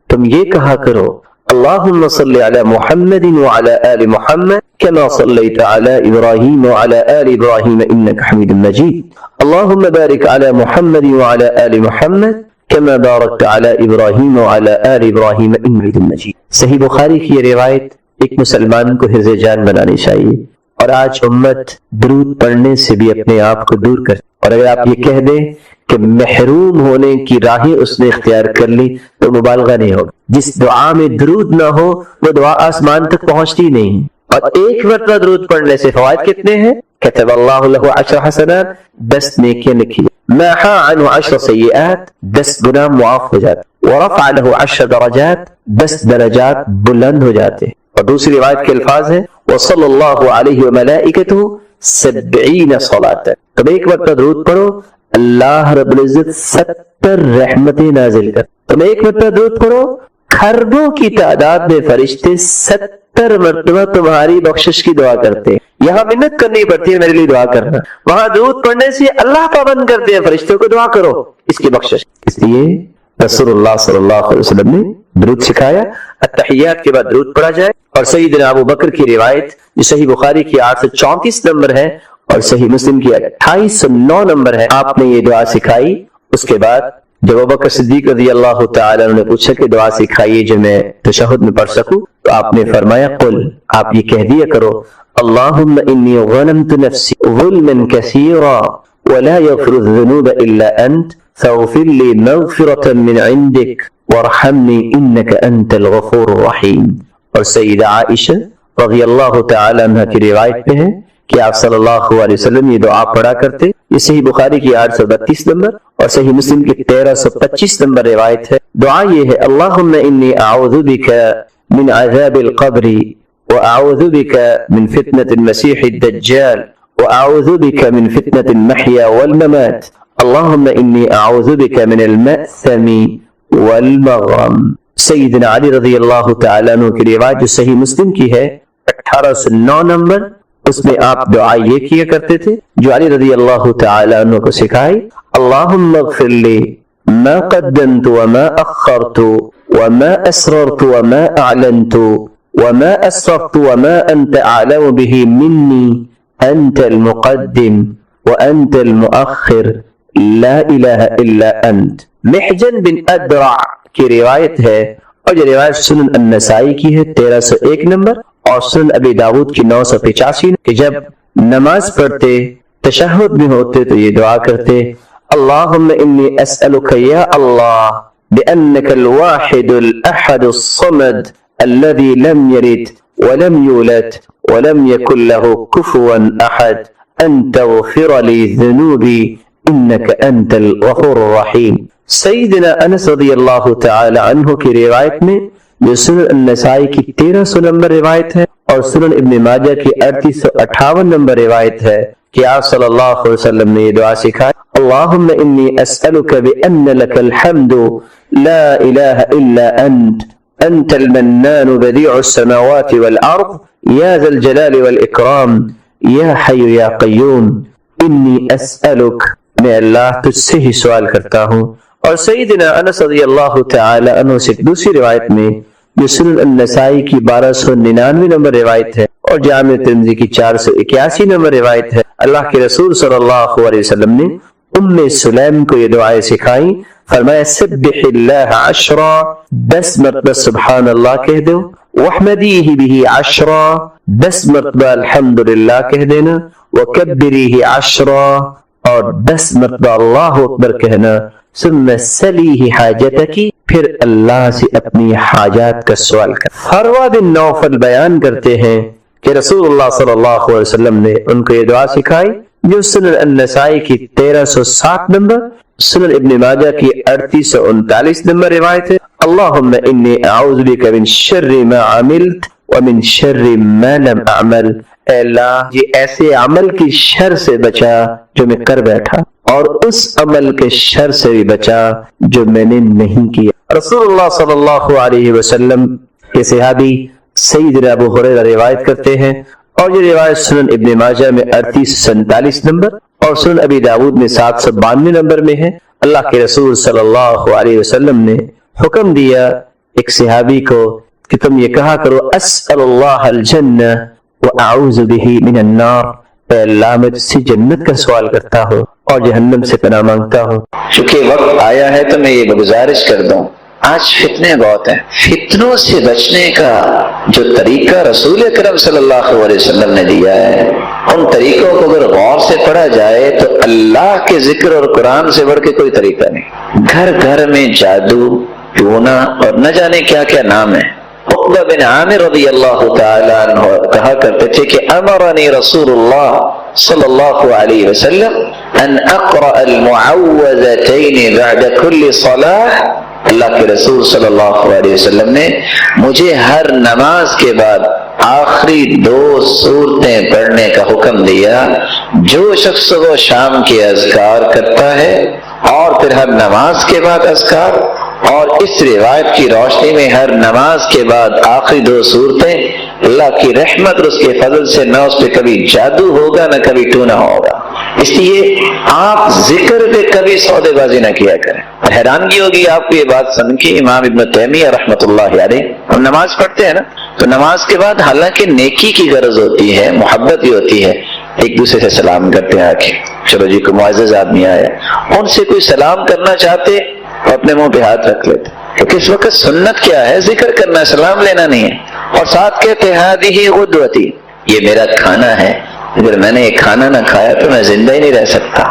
تم یہ کہا کرو اللہم صلی علی محمد وعلی آل محمد کما صلیت علی ابراہیم وعلی آل ابراہیم انک حمید مجید. اللہم بارک علی محمد وعلی آل محمد کما بارکت علی ابراہیم وعلی آل ابراہیم انک حمید مجید. صحیح بخاری کی یہ روایت ایک مسلمان کو حفظ جان بنانی چاہیے. اور آج امت درود پڑھنے سے بھی اپنے آپ کو دور کر، اور اگر آپ یہ کہہ دیں کہ محروم ہونے کی راہیں اس نے اختیار کر لی تو مبالغہ نہیں ہوگا. جس دعا میں درود نہ ہو وہ دعا آسمان تک پہنچتی نہیں. اور ایک مرتبہ درود پڑھنے سے فوائد کتنے ہیں؟ کتب اللہ لہ 10 حسنات، 10 نیکیاں لکھی. محا عنہ 10 سیئات، 10 گناہ معاف ہو جاتے. ورفع لہ 10 درجات، 10 درجات بلند ہو جاتے. اور دوسری روایت کے الفاظ ہیں وصلی اللہ علیہ وملائکتہ 70 صلاۃ. تم ایک مرتبہ درود پڑھو، اللہ رب العزت 70 رحمتیں نازل کر. تم ایک مرتبہ درود پڑھو، کھربوں کی تعداد میں فرشتے 70 مرتبہ تمہاری بخشش کی دعا کرتے ہیں. یہاں منت کرنی پڑتی ہے میرے لیے دعا کرنا، وہاں درود پڑھنے سے اللہ پابند کرتے ہیں فرشتوں کو دعا کرو اس کی بخشش. اس لیے رسول اللہ صلی اللہ علیہ وسلم نے درود سکھایا. التحیات کے بعد درود پڑھا جائے. اور سیدنا ابو بکر کی روایت جو صحیح بخاری کی 834 نمبر ہے اور صحیح مسلم کی 2809 نمبر ہے، آپ نے یہ دعا سکھائی. اس کے بعد جب ابو بکر صدیق رضی اللہ تعالی عنہ نے پوچھا کہ دعا سکھائیے جو میں تشہد میں پڑھ سکوں، تو آپ نے فرمایا قل، آپ یہ کہہ دیا کرو اللہم انی ظلمت نفسی ظلما کثیرا ولا یغفر الذنوب الا انت فاغفر لی مغفرة من عندک وارحمنی انک انت الغفور الرحیم. اور سیدہ عائشہ رضی اللہ تعالی عنہ کی روایت پہ ہے کہ آپ صلی اللہ علیہ وسلم یہ دعا پڑھا کرتے. یہ صحیح بخاری کی 832 نمبر اور صحیح مسلم کی 1325 نمبر روایت ہے. دعا یہ ہے اللہم انی اعوذ بک من عذاب القبر واعوذ بک من فتنة المسیح الدجال واعوذ بک من فتنة المحیا والممات اللہم انی اعوذ بک من المأثم والمغرم. سیدنا علی رضی اللہ تعالیٰ عنہ کی روایت جو صحیح مسلم کی ہے 1809 نمبر، اس میں آپ دعا یہ کیا کرتے تھے جو علی رضی اللہ تعالیٰ عنہ کو سکھائی. اللہم اغفر لی ما قدمت وما اخرت وما اسررت وما اعلنت وما اسرفت وما انت اعلم به منی انت المقدم وانت المؤخر لا الہ الا انت محجن بن ادرع کی روایت ہے، اور یہ روایت سنن النسائی کی ہے 1301 نمبر، اور سنن ابی داود کی 985، کہ جب نماز پڑھتے تشہد میں ہوتے تو یہ دعا کرتے، اللہم انی اسألک یا اللہ بأنک الواحد الاحد الصمد الذي لم يلد ولم يولد ولم يكن له كفوا احد ان تغفر لي ذنوبي انك انت الغفور الرحیم۔ سیدنا انس رضی اللہ تعالی عنہ کی روایت میں جو سنن النسائی کی 1300 نمبر روایت ہے اور سنن ابن ماجہ کی 3858 نمبر روایت ہے کہ آپ صلی اللہ علیہ وسلم نے یہ دعا سکھائی، اللہم انی اسألک بأن لک الحمد لا الہ الا انت المنان بدیع السماوات والارض یا ذا الجلال والاکرام یا حی یا قیوم انی اسألک، میں اللہ تجھ سے ہی سوال کرتا ہوں۔ اور سیدنا انس رضی اللہ تعالی عنہ سے دوسری روایت میں جو سنن النسائی کی 1299 نمبر روایت ہے اور جامع ترمذی کی 481 نمبر روایت ہے، اللہ کے رسول صلی اللہ علیہ وسلم نے ام سلیم کو یہ دعائیں سکھائیں، فرمایا سبح اللہ 10 10 مرتبہ سبحان اللہ کہہ دو، واحمدیہ بہ 10 10 مرتبہ الحمدللہ کہہ دینا، وکبریہ 10 اور 10 مرتبہ اللہ اکبر کہنا، ثم سلیہ حاجتکی، پھر اللہ سے اپنی حاجات کا سوال کر۔ فروہ بن نوفل بیان کرتے ہیں کہ رسول اللہ صلی اللہ علیہ وسلم نے ان کو یہ دعا سکھائی جو سنن النسائی کی 1307 نمبر، سنن ابن ماجہ کی 3839 نمبر روایت ہے، اللہم انی اعوذ بک من شر ما عملت ومن شر ما لم اعمل، اے اللہ یہ ایسے عمل کی شر سے بچا جو میں کر بیٹھا اور اس عمل کے شر سے بھی بچا جو میں نے نہیں کیا۔ رسول اللہ صلی اللہ علیہ وسلم کے صحابی سیدنا ابو ہریرہ روایت کرتے ہیں، اور یہ روایت سنن ابن ماجہ میں 3847 نمبر اور سنن ابی داود میں 792 نمبر میں ہے، اللہ کے رسول صلی اللہ علیہ وسلم نے حکم دیا ایک صحابی کو کہ تم یہ کہا کرو اسأل اللہ الجنہ واعوذ بہ من النار، اے اللہ میں تجھ سے جنت کا سوال کرتا ہوں اور جہنم سے پناہ مانگتا ہوں۔
چونکہ وقت آیا ہے تو میں یہ گزارش کر دوں، آج فتنے بہت ہیں، فتنوں سے بچنے کا جو طریقہ رسول اکرم صلی اللہ علیہ وسلم نے دیا ہے، ان طریقوں کو اگر غور سے پڑھا جائے تو اللہ کے ذکر اور قرآن سے بڑھ کے کوئی طریقہ نہیں۔ گھر گھر میں جادو، ٹونا اور نہ جانے کیا کیا نام ہے۔ عقبہ بن عامر رضی اللہ تعالی عنہ کہا کرتے تھے کہ امرنی رسول اللہ صلی اللہ علیہ وسلم ان اقرأ المعوذتین بعد کل صلاح، اللہ کے رسول صلی اللہ علیہ وسلم نے مجھے ہر نماز کے بعد آخری 2 سورتیں پڑھنے کا حکم دیا۔ جو شخص وہ شام کے اذکار کرتا ہے اور پھر ہر نماز کے بعد اذکار، اور اس روایت کی روشنی میں ہر نماز کے بعد آخری 2 سورتیں، اللہ کی رحمت اور اس کے فضل سے نہ اس پہ کبھی جادو ہوگا نہ کبھی ٹونا ہوگا۔ اس لیے آپ ذکر پہ کبھی سودے بازی نہ کیا کریں۔ حیرانگی ہوگی آپ کو یہ بات سن کے، امام ابن تیمیہ رحمۃ اللہ علیہ، ہم نماز پڑھتے ہیں نا، تو نماز کے بعد حالانکہ نیکی کی غرض ہوتی ہے، محبت ہی ہوتی ہے، ایک دوسرے سے سلام کرتے ہیں آ کے، چلو جی کوئی معزز آدمی آیا، ان سے کوئی سلام کرنا چاہتے اپنے منہ پہ ہاتھ رکھ لیتے، کیونکہ اس وقت سنت کیا ہے؟ ذکر کرنا، سلام لینا نہیں ہے۔ اور ساتھ کہتے ہادیہ غدوتی، یہ میرا کھانا ہے، اگر میں نے یہ کھانا نہ کھایا تو میں زندہ ہی نہیں رہ سکتا۔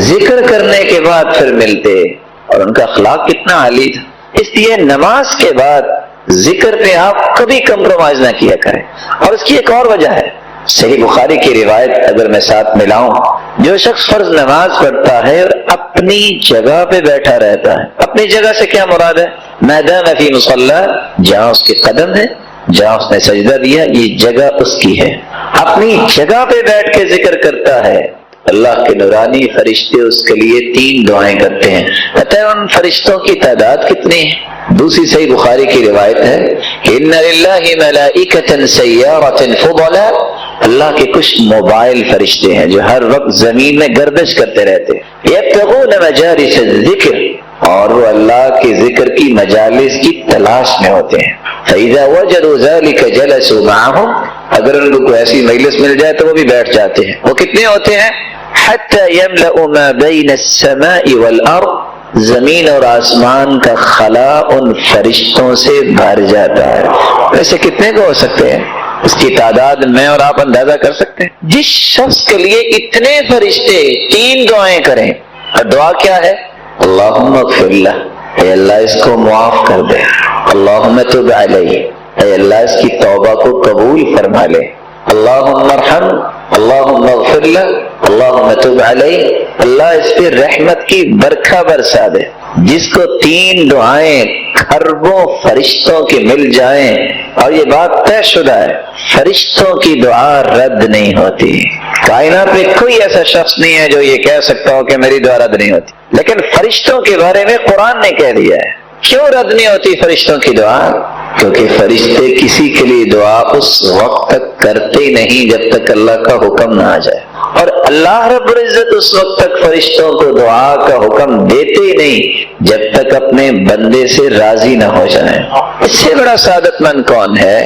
ذکر کرنے کے بعد پھر ملتے، اور ان کا اخلاق کتنا عالی تھا۔ اس لیے نماز کے بعد ذکر پہ آپ کبھی کمپرومائز نہ کیا کریں۔ اور اس کی ایک اور وجہ ہے، صحیح بخاری کی روایت اگر میں ساتھ ملاؤں، جو شخص فرض نماز پڑھتا ہے اور اپنی جگہ پہ بیٹھا رہتا ہے، اپنی جگہ سے کیا مراد ہے؟ میدان فی مصلی، جہاں اس کے قدم ہے، جہاں اس نے سجدہ دیا، یہ جگہ اس کی ہے، اپنی جگہ پہ بیٹھ کے ذکر کرتا ہے، اللہ کے نورانی فرشتے اس کے لیے 3 دعائیں کرتے ہیں۔ پتہ ہے ان فرشتوں کی تعداد کتنی ہے؟ دوسری صحیح بخاری کی روایت ہے کہ ان للہ ملائکۃ سیارۃ فضلا، اللہ کے کچھ موبائل فرشتے ہیں جو ہر وقت زمین میں گردش کرتے رہتے ہیں، یبتغون مجالس الذکر، اور وہ اللہ کے ذکر کی مجالس کی تلاش میں ہوتے ہیں۔ فإذا وجدوا ذلك جلسوا معهم، اگر ان کو کوئی ایسی مجلس مل جائے تو وہ بھی بیٹھ جاتے ہیں۔ وہ کتنے ہوتے ہیں؟ حتى يملأ ما بين السماء والأرض، زمین اور آسمان کا خلا ان فرشتوں سے بھر جاتا ہے۔ ویسے کتنے کو ہو سکتے ہیں؟ اس کی تعداد میں اور آپ اندازہ کر سکتے ہیں؟ جس شخص کے لیے اتنے فرشتے 3 دعائیں کریں، اور دعا کیا ہے؟ اللہم اغفر لہ، اے اللہ اس کو معاف کر دے، اللہم تب علیہ، اے اللہ اس کی توبہ کو قبول فرما لے، اللہم ارحم، اللہم اغفر لہ، اللہم تب علیہ، اللہ اس پہ رحمت کی برکھا برسا دے۔ جس کو 3 دعائیں کھربوں فرشتوں کی مل جائیں، اور یہ بات طے شدہ ہے، فرشتوں کی دعا رد نہیں ہوتی۔ کائنات میں کوئی ایسا شخص نہیں ہے جو یہ کہہ سکتا ہو کہ میری دعا رد نہیں ہوتی، لیکن فرشتوں کے بارے میں قرآن نے کہہ دیا ہے۔ کیوں رد نہیں ہوتی فرشتوں کی دعا؟ کیونکہ فرشتے کسی کے لیے دعا اس وقت تک کرتے ہی نہیں جب تک اللہ کا حکم نہ آ جائے، اور اللہ رب العزت اس وقت تک فرشتوں کو دعا کا حکم دیتے ہی نہیں جب تک اپنے بندے سے راضی نہ ہو جائیں۔ اس سے بڑا سعادت مند کون ہے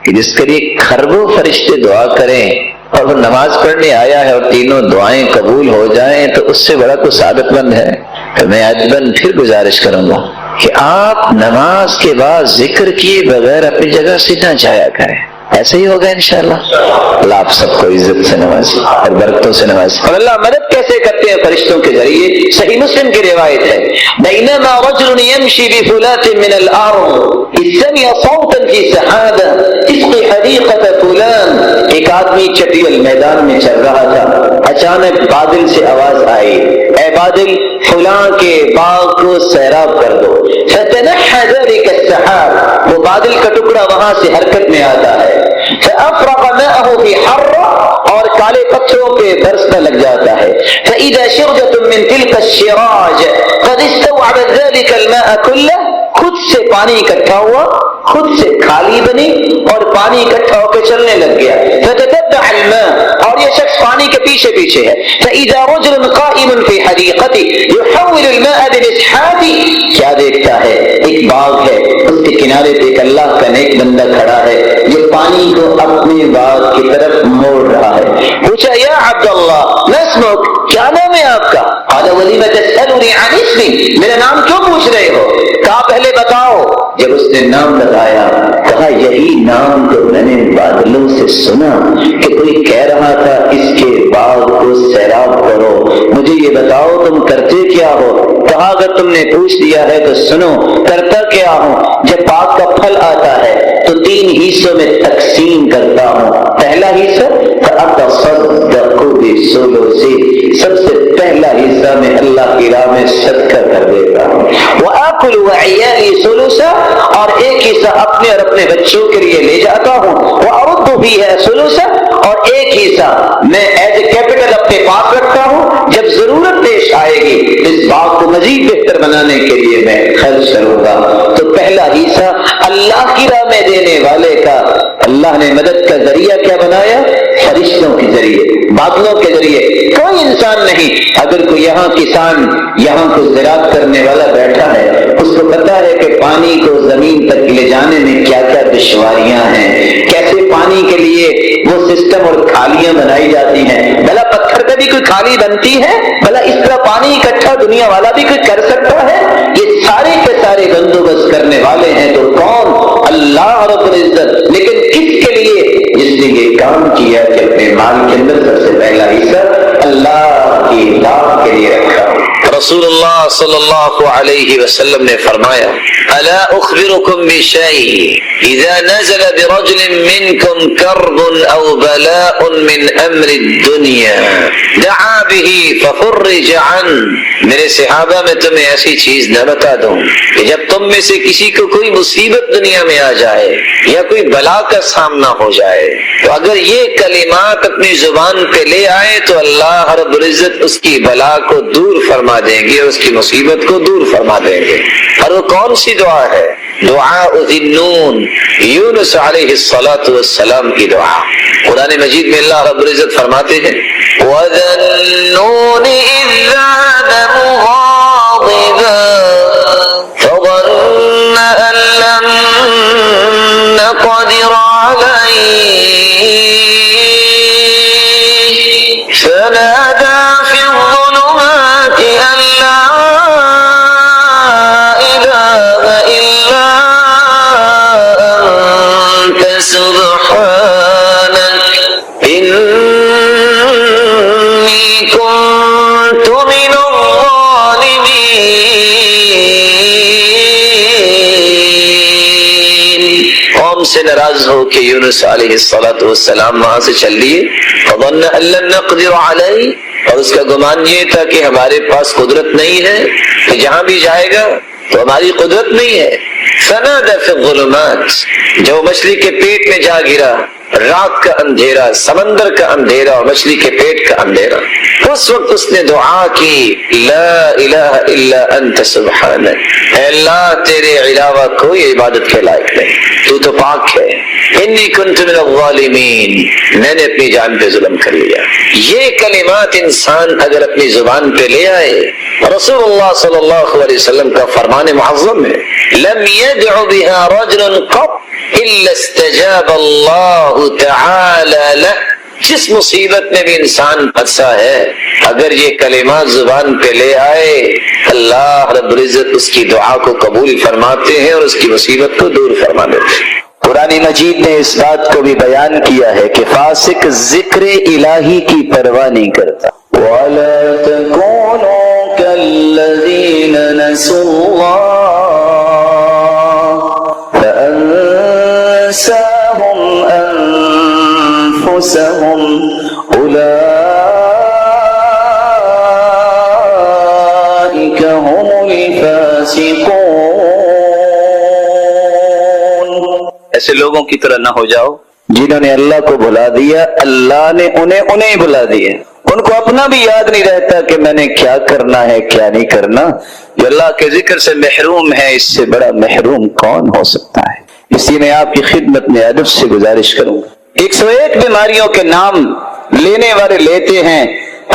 کہ جس کے لیے کھربوں فرشتے دعا کریں اور وہ نماز پڑھنے آیا ہے اور تینوں دعائیں قبول ہو جائیں، تو اس سے بڑا کوئی سعادت مند ہے؟ تو میں ادباً پھر گزارش کروں گا کہ آپ نماز کے بعد ذکر کیے بغیر اپنی جگہ سے نہ جایا کریں۔ ایسے ہی ہوگا انشاءاللہ۔ اللہ آپ سب کو عزت سے نوازے اور برکتوں سے نوازے۔ اور اللہ مدد کیسے کرتے ہیں فرشتوں کے ذریعے؟ صحیح مسلم کی روایت ہے، بینما رجل یمشی بفلات من الارض اذ سمع صوتا فی سحابہ اسقی حدیقۃ فلان۔ ایک آدمی چٹیل میدان میں چل رہا تھا، اچانک بادل سے آواز آئی، اے بادل فلاں کے باغ کو سیراب کر دو۔ فتنحى ذلك السحاب، وہ بادل کا ٹکڑا وہاں سے حرکت میں آتا ہے، فأفرغ ماءه في حرة، اور کالے پتھروں پہ برسنے لگ جاتا ہے، فإذا شرجة من تلك الشراج قد استوعبت ذلك الماء كله، خود سے پانی اکٹھا ہوا، خود سے کھالی بنی اور پانی اکٹھا ہو کے چلنے لگ گیا، فتتبع الماء، اور یہ شخص پانی کے پیچھے پیچھے ہے، فإذا رجل قائم في حديقته يحول الماء بمسحاته، کیا دیکھتا ہے؟ ایک باغ ہے، اس کے کنارے پہ ایک اللہ کا نیک بندہ کھڑا ہے، یہ پانی کو اپنے باغ کی طرف موڑ رہا ہے۔ پوچھا، یا عبد اللہ ما اسمک، کیا نام ہے آپ کا؟ قال ولم تسألني عن اسمي، میرا نام کیوں پوچھ رہے ہو؟ کہا پہلے بتاؤ۔ جب اس نے نام بتایا، کہا یہی نام تو میں نے بادلوں سے سنا کہ کوئی کہہ رہا تھا اس کے باغ کو سیراب کرو، مجھے یہ بتاؤ تم کرتے کیا ہو؟ کہا اگر تم نے پوچھ دیا ہے تو سنو، کرتا کیا ہوں، جب باغ کا پھل آتا ہے تو 3 حصوں میں تقسیم کرتا ہوں۔ پہلا حصہ فأتصدق بثلث، سب سے پہلا حصہ میں اللہ کی راہ میں صدقہ کر دیتا ہوں، وآكل وعيالي ثلثا، اور ایک حصہ اپنے اور اپنے بچوں کے لیے لے جاتا ہوں، وأرد فيها ثلثا، اور ایک حصہ میں ایز اے کیپٹل اپنے پاس رکھتا ہوں، جب ضرورت پیش آئے گی اس باغ کو مزید بہتر بنانے کے لیے میں خرچ کروں گا۔ تو پہلا حصہ اللہ کی راہ میں دینے والے کا اللہ نے مدد کا ذریعہ کیا بنایا؟ فرشتوں کے ذریعے، بادلوں کے ذریعے۔ کوئی انسان نہیں، اگر کوئی یہاں کسان، یہاں کوئی زراعت کرنے والا بیٹھا ہے، اس کو پتا ہے کہ پانی کو زمین تک لے جانے میں کیا کیا دشواریاں ہیں، کیسے پانی کے لیے وہ سسٹم اور کھالیاں بنائی جاتی ہیں۔ بھلا پتھر پہ بھی کوئی کھالی بنتی ہے؟ بھلا اس طرح پانی اکٹھا دنیا والا بھی کوئی کر سکتا ہے؟ یہ سارے کے سارے بندوبست کرنے والے ہیں تو کون؟ اللہ رب العزت۔ لیکن کس کے لیے؟ جس نے یہ کام کیا کہ اپنے مال کے اندر سب سے پہلا حصہ اللہ کی اطاعت کے لیے رکھا۔ رسول اللہ صلی اللہ علیہ وسلم نے فرمایا، الا اخبرکم بشیء اذا نزل برجل منکم کرب او بلاء من امر الدنیا دعا به ففرج عنه، میرے صحابہ میں تمہیں ایسی چیز نہ بتا دوں کہ جب تم میں سے کسی کو کوئی مصیبت دنیا میں آ جائے یا کوئی بلا کا سامنا ہو جائے تو اگر یہ کلمات اپنی زبان پہ لے آئے تو اللہ رب العزت اس کی بلا کو دور فرما دیں گے اور اس کی مصیبت کو دور فرما دیں گے۔ اور وہ کون سی دعا ہے؟ دعاء ذی النون، یونس علیہ السلام کی دعا۔ قرآن مجید میں اللہ رب العزت فرماتے ہیں، وَذَا النُّونِ إِذْ ذَهَبَ مُغَاضِبًا فَظَنَّ أَن لَّن نَّقْدِرَ عَلَيْهِ فَنَادَىٰ فِي الظُّلُمَاتِ أَن لَّا سے ناراض ہو کہ یونس علیہ السلام وہاں سے چل لیے، فظن ان لن نقدر علیہ، اور اس کا گمان یہ تھا کہ ہمارے پاس قدرت نہیں ہے، کہ جہاں بھی جائے گا تو ہماری قدرت نہیں ہے۔ فنادى في الظلمات، جو مچھلی کے پیٹ میں جا گرا، رات کا اندھیرا، سمندر کا اندھیرا اور مچھلی کے پیٹ کا اندھیرا، اس وقت اس نے دعا کی، لا الہ الا انت سبحانک، اے اللہ تیرے علاوہ کوئی عبادت کے لائق نہیں، تو پاک ہے، انی کنت من الظالمین، میں نے اپنی جان پہ ظلم کر لیا۔ یہ کلمات انسان اگر اپنی زبان پہ لے آئے، رسول اللہ صلی اللہ علیہ وسلم کا فرمان معظم ہے، لم يدع بها رجل قط الا استجاب اللہ تعالی له، جس مصیبت میں بھی انسان پھنسا ہے اگر یہ کلمات زبان پہ لے آئے، اللہ رب العزت اس کی دعا کو قبول فرماتے ہیں اور اس کی مصیبت کو دور فرما دیتے ہیں۔ قرآن مجید نے اس بات کو بھی بیان کیا ہے کہ فاسق ذکر الہی کی پرواہ نہیں کرتا۔ وَلَا تَكُونُوا كَالَّذِينَ نَسُوا اللَّهَ فَأَنسَاهُمْ أَنفُسَهُمْ أُولَئِكَ هُمُ الْفَاسِقُونَ، ایسے لوگوں کی طرح نہ ہو جاؤ جنہوں نے اللہ کو بھلا دیا، اللہ نے انہیں بھلا دیا، ان کو اپنا بھی یاد نہیں رہتا کہ میں نے کیا کرنا ہے کیا نہیں کرنا۔ جو اللہ کے ذکر سے محروم ہے، اس سے بڑا محروم کون ہو سکتا ہے؟ اس لیے میں آپ کی خدمت میں ادب سے گزارش کروں گا، 101 بیماریوں کے نام لینے والے لیتے ہیں،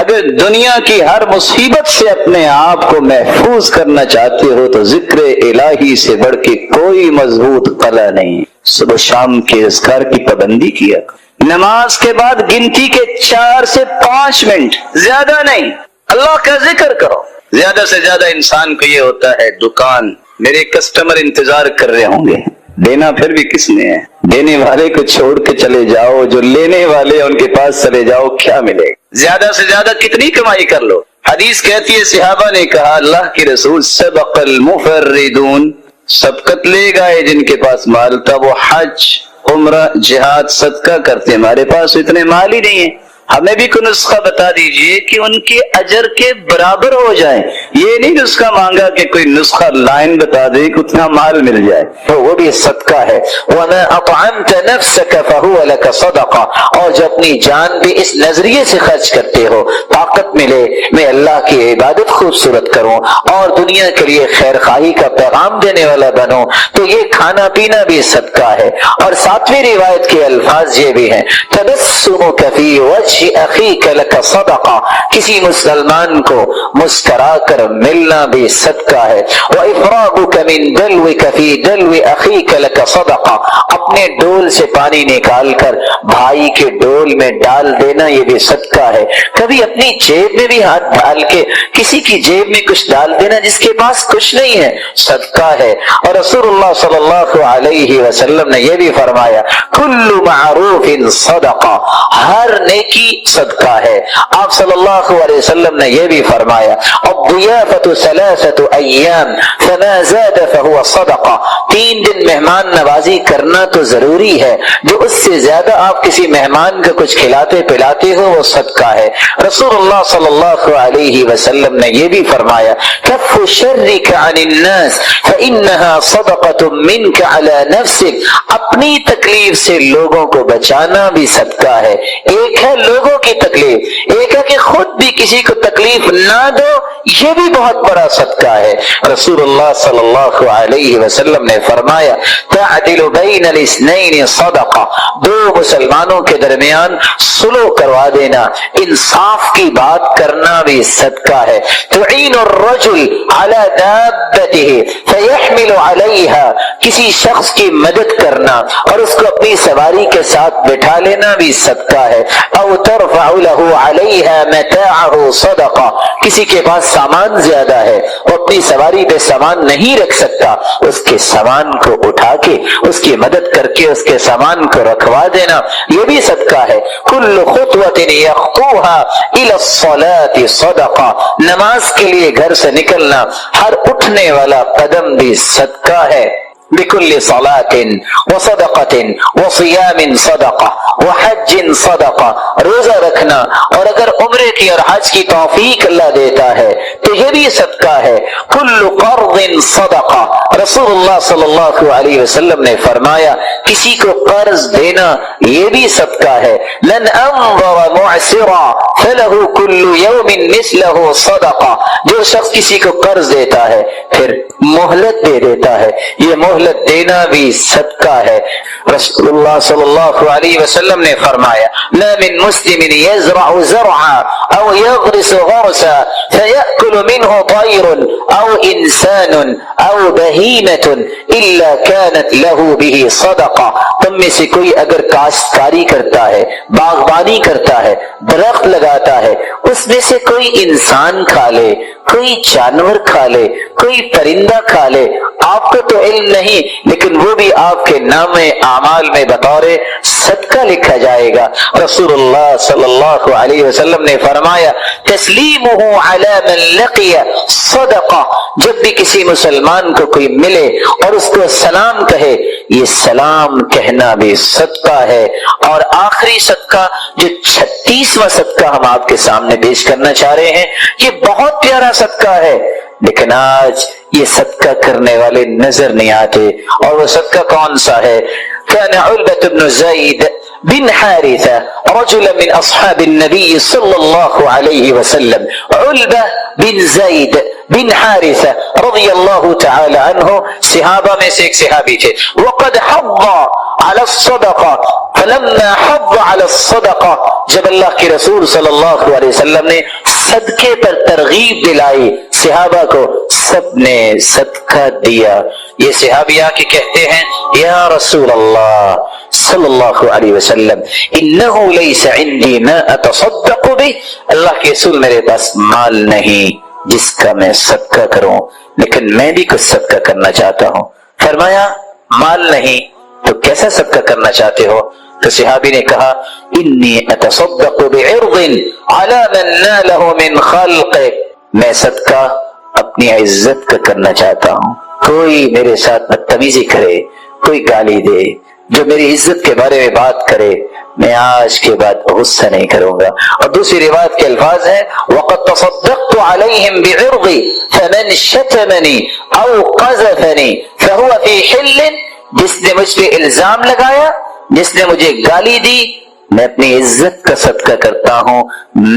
اگر دنیا کی ہر مصیبت سے اپنے آپ کو محفوظ کرنا چاہتے ہو تو ذکر الہی سے بڑھ کے کوئی مضبوط قلعہ نہیں۔ صبح شام کے اذکار کی پابندی کیا، نماز کے بعد گنتی کے 4 سے 5 منٹ، زیادہ نہیں، اللہ کا ذکر کرو۔ زیادہ سے زیادہ انسان کو یہ ہوتا ہے دکان، میرے کسٹمر انتظار کر رہے ہوں گے، دینا پھر بھی کس نے ہے؟ دینے والے کو چھوڑ کے چلے جاؤ، جو لینے والے ان کے پاس چلے جاؤ، کیا ملے گا؟ زیادہ سے زیادہ کتنی کمائی کر لو۔ حدیث کہتی ہے صحابہ نے کہا اللہ کے رسول سبق المفردون، سبقت لے گئے جن کے پاس مال تھا، وہ حج عمرہ جہاد صدقہ کرتے، ہمارے پاس اتنے مال ہی نہیں ہے، ہمیں بھی کوئی نسخہ بتا دیجئے کہ ان کے اجر کے برابر ہو جائے۔ یہ نہیں نسخہ مانگا کہ کوئی نسخہ لائن بتا دے کہ اتنا مال مل جائے، تو وہ بھی صدقہ ہے۔ وَمَا أَطْعَمْتَ نَفْسَكَ فَهُوَ لَكَ صَدَقَةٌ، اور جو اپنی جان بھی اس نظریے سے خرچ کرتے ہو، طاقت ملے میں اللہ کی عبادت خوبصورت کروں اور دنیا کے لیے خیر خواہی کا پیغام دینے والا بنوں، تو یہ کھانا پینا بھی صدقہ ہے۔ اور 7ویں روایت کے الفاظ یہ بھی ہیں، تَبَسُّمُكَ فِي وَجْهِ أَخِيكَ لَكَ صَدَقَةٌ، کسی مسلمان کو مسکرا کر ملنا بھی صدقہ ہے۔ وَإِفْرَاغُكَ مِنْ دَلْوِكَ فِي دَلْوِ أَخِيكَ لَكَ صَدَقَةٌ، اپنے ڈول سے پانی نکال کر بھائی کے ڈول میں ڈال دینا یہ بھی صدقہ ہے۔ کبھی اپنی جیب میں بھی ہاتھ ڈال کے کسی کی جیب میں کچھ ڈال دینا جس کے پاس کچھ نہیں ہے، صدقہ ہے۔ اور رسول اللہ صلی اللہ علیہ وسلم نے یہ بھی فرمایا کل معروف صدقہ، ہر نیکی صدقہ ہے۔ آپ صلی اللہ علیہ وسلم نے یہ بھی فرمایا الضیافۃ 3 ایام فما زاد فهو صدقہ، 3 دن مہمان نوازی کرنا تو ضروری ہے، جو اس سے زیادہ آپ کسی مہمان کو کچھ کھلاتے پلاتے ہو وہ صدقہ ہے۔ رسول اللہ صلی اللہ علیہ وسلم نے یہ بھی فرمایا کف شرک عن الناس فانها صدقۃ منک علی نفسک، اپنی تکلیف سے لوگوں کو بچانا بھی صدقہ ہے۔ ایک ہے لوگوں کی تکلیف، ایک ہے کہ خود بھی کسی کو تکلیف نہ دو، یہ بھی بہت بڑا صدقہ ہے۔ رسول اللہ صلی اللہ علیہ وسلم نے فرمایا تعدل بین الاثنین صدقہ، 2 مسلمانوں کے درمیان صلح کروا دینا، انصاف کی بات کرنا بھی صدقہ ہے۔ تعین الرجل علی دابتہ فیحمل علیہا، کسی شخص کی مدد کرنا اور اس کو اپنی سواری کے ساتھ بٹھا لینا بھی صدقہ ہے۔ او ترفع له علیہا متاعہ صدقہ، کسی کے پاس سامان زیادہ ہے، وہ اپنی سواری پہ سامان نہیں رکھ سکتا، اس کے سامان کو اٹھا کے اس کی مدد کر کے اس کے سامان کو رکھوا دینا یہ بھی صدقہ ہے۔ کل خطوۃ یخطوها الی الصلاۃ صدقہ، نماز کے لیے گھر سے نکلنا ہر اٹھنے والا قدم بھی صدقہ ہے۔ بكل صلاة وصدقة وصيام صدقة وحج صدقة، روزہ رکھنا اور اگر عمرے کی اور حج کی توفیق اللہ دیتا ہے تو یہ بھی صدقہ ہے۔ کل قرض صدقہ، رسول اللہ صلی اللہ علیہ وسلم نے فرمایا کسی کو قرض دینا یہ بھی صدقہ ہے۔ لن انظر معسرا فلہ کل یوم مثلہ صدقہ، جو شخص کسی کو قرض دیتا ہے پھر مہلت دے دیتا ہے، یہ مہلت دینا بھی صدقہ ہے۔ رسول اللہ صلی اللہ علیہ وسلم نے فرمایا لا من مسلم يزرع زرعا او يغرس غرسا فيأكل منه طير او انسان او بهيمة الا كانت له به صدقہ، تم میں سے کوئی اگر کاشتکاری کرتا ہے، باغبانی کرتا ہے، درخت لگاتا ہے، اس میں سے کوئی انسان کھا لے، کوئی جانور کھا لے، کوئی پرندہ کھا لے، آپ کو تو علم نہیں لیکن وہ بھی آپ کے نام اعمال میں بطور صدقہ لکھا جائے گا۔ رسول اللہ صلی اللہ علیہ وسلم نے فرمایا تسلیمہ علی من لقی صدقہ، جب بھی کسی مسلمان کو کوئی ملے اور اس کو سلام کہے یہ سلام کہنا بھی صدقہ ہے۔ اور آخری صدقہ جو 36واں صدقہ ہم آپ کے سامنے پیش کرنا چاہ رہے ہیں، یہ بہت پیارا صدقہ ہے لیکن آج یہ صدقہ کرنے والے نظر نہیں آتے، اور وہ صدقہ کون سا ہے؟ كان علبة بن زيد بن حارثة رجلا من أصحاب النبي صلى الله عليه وسلم، علبة بن زيد بن حارثة رضی اللہ تعالی عنہ صحابہ میں سے ایک صحابی تھے، وقد حض على الصدقہ، فلما حض على الصدقہ، جب اللہ کے رسول صلی اللہ علیہ وسلم نے صدقے پر ترغیب دلائی صحابہ کو، سب نے صدقہ دیا۔ یہ صحابی آ کے کہتے ہیں یا رسول اللہ صلی اللہ علیہ وسلم انہو لیس عندی ما اتصدق بہ، اللہ کے رسول میرے پاس مال نہیں جس کا میں صدقہ کروں، لیکن میں بھی کچھ صدقہ کرنا چاہتا ہوں۔ فرمایا مال نہیں تو کیسا صدقہ کرنا چاہتے ہو؟ تو صحابی نے کہا انی اتصدق بعرض علی من نالہ من خلق، میں صدقہ اپنی عزت کا کرنا چاہتا ہوں، کوئی میرے ساتھ بدتمیزی کرے، کوئی گالی دے، جو میری عزت کے بارے میں بات کرے، میں آج کے بعد غصہ نہیں کروں گا۔ اور دوسری روایت کے الفاظ ہیں وَقَدْ تَصَدَّقْتُ عَلَيْهِمْ بِعِرْضِ فَمَنْ شَتَمَنِي أَوْ قَذَفَنِي فَهُوَ فِي حِلٍّ، جس نے مجھ پہ الزام لگایا، جس نے مجھے گالی دی، میں اپنی عزت کا صدقہ کرتا ہوں،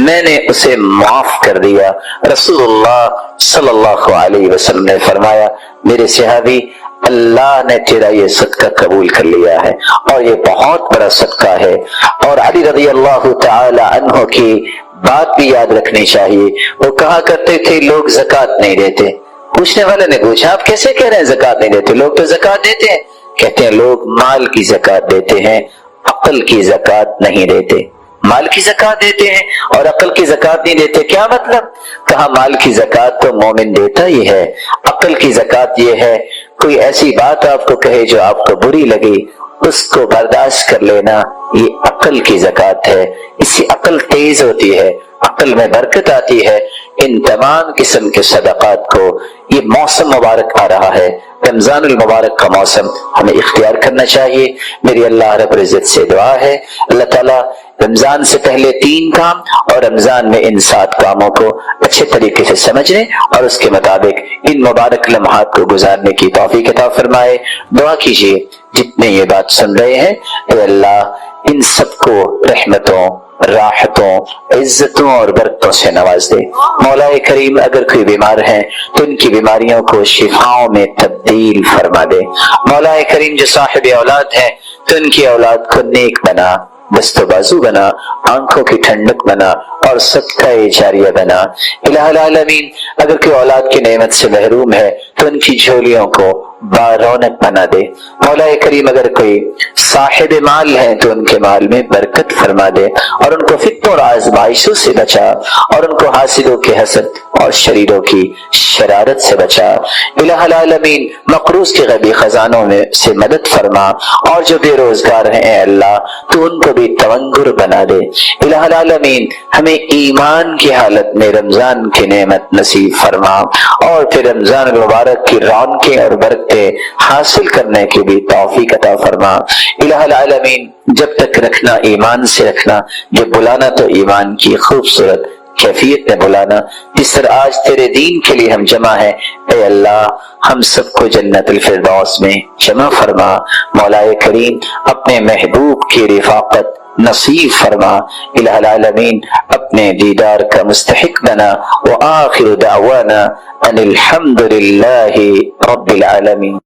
میں نے اسے معاف کر دیا۔ رسول اللہ صلی اللہ علیہ وسلم نے فرمایا میرے صحابی اللہ نے تیرا یہ صدقہ قبول کر لیا ہے اور یہ بہت بڑا صدقہ ہے۔ اور علی رضی اللہ تعالی عنہ کی بات بھی یاد رکھنی چاہیے، وہ کہا کرتے تھے لوگ زکوٰۃ نہیں دیتے۔ پوچھنے والے نے پوچھا آپ کیسے کہہ رہے ہیں زکوٰۃ نہیں دیتے؟ لوگ تو زکوٰۃ دیتے ہیں۔ کہتے ہیں لوگ مال کی زکوٰۃ دیتے ہیں، عقل کی زکوٰۃ نہیں دیتے۔ مال کی زکوٰۃ دیتے ہیں اور عقل کی زکوٰۃ نہیں دیتے، کیا مطلب؟ کہا مال کی زکوٰۃ تو مومن دیتا ہی ہے، عقل کی زکوٰۃ یہ ہے کوئی ایسی بات آپ کو کہے جو آپ کو بری لگی اس کو برداشت کر لینا، یہ عقل کی زکوٰۃ ہے، اس سے عقل تیز ہوتی ہے، عقل میں برکت آتی ہے۔ ان تمام قسم کے صدقات کو یہ موسم مبارک آ رہا ہے، رمضان المبارک کا موسم ہمیں اختیار کرنا چاہیے۔ میری اللہ رب العزت سے دعا ہے اللہ تعالیٰ رمضان سے پہلے 3 کام اور رمضان میں ان 7 کاموں کو اچھے طریقے سے سمجھنے اور اس کے مطابق ان مبارک لمحات کو گزارنے کی توفیق عطا فرمائے۔ دعا کیجیے جتنے یہ بات سن رہے ہیں اے اللہ ان سب کو رحمتوں، راحتوں، عزتوں اور برکتوں سے نواز دے۔ مولا کریم اگر کوئی بیمار ہیں تو ان کی بیماریوں کو شفاؤں میں تبدیل فرما دے۔ مولا کریم جو صاحب اولاد ہیں تو ان کی اولاد کو نیک بنا، دست و بازو بنا، آنکھوں کی ٹھنڈک بنا اور صدقہ جاریہ بنا۔ الہ العالمین اگر کوئی اولاد کی نعمت سے محروم ہے تو ان کی جھولیوں کو بارونق بنا دے۔ مولا کریم اگر کوئی صاحب مال ہے تو ان کے مال میں برکت فرما دے اور ان کو فتنوں اور آزمائشوں سے بچا اور ان کو حاسدوں کے حسد اور شریروں کی شرارت سے بچا۔ الہ العالمین مقروض کے غیبی خزانوں میں سے مدد فرما، اور جو بے روزگار ہیں اے اللہ تو ان کو بھی تونگر بنا دے۔ الہ العالمین ہمیں ایمان کی حالت میں رمضان کی نعمت نصیب فرما، اور پھر رمضان المبارک کی رونقیں اور برکتیں حاصل کرنے کی بھی توفیق عطا فرما۔ الہ العالمین جب تک رکھنا ایمان سے رکھنا، جب بلانا تو ایمان کی خوبصورت کیفیت میں بلانا، جس طرح آج تیرے دین کے لیے ہم جمع ہیں، اے اللہ ہم سب کو جنت الفردوس میں جمع فرما۔ مولا کریم اپنے محبوب کی رفاقت نصیب فرما۔ الہ العالمین اپنے دیدار کا مستحق بنا۔ وآخر دعوانا ان الحمد للہ رب العالمین۔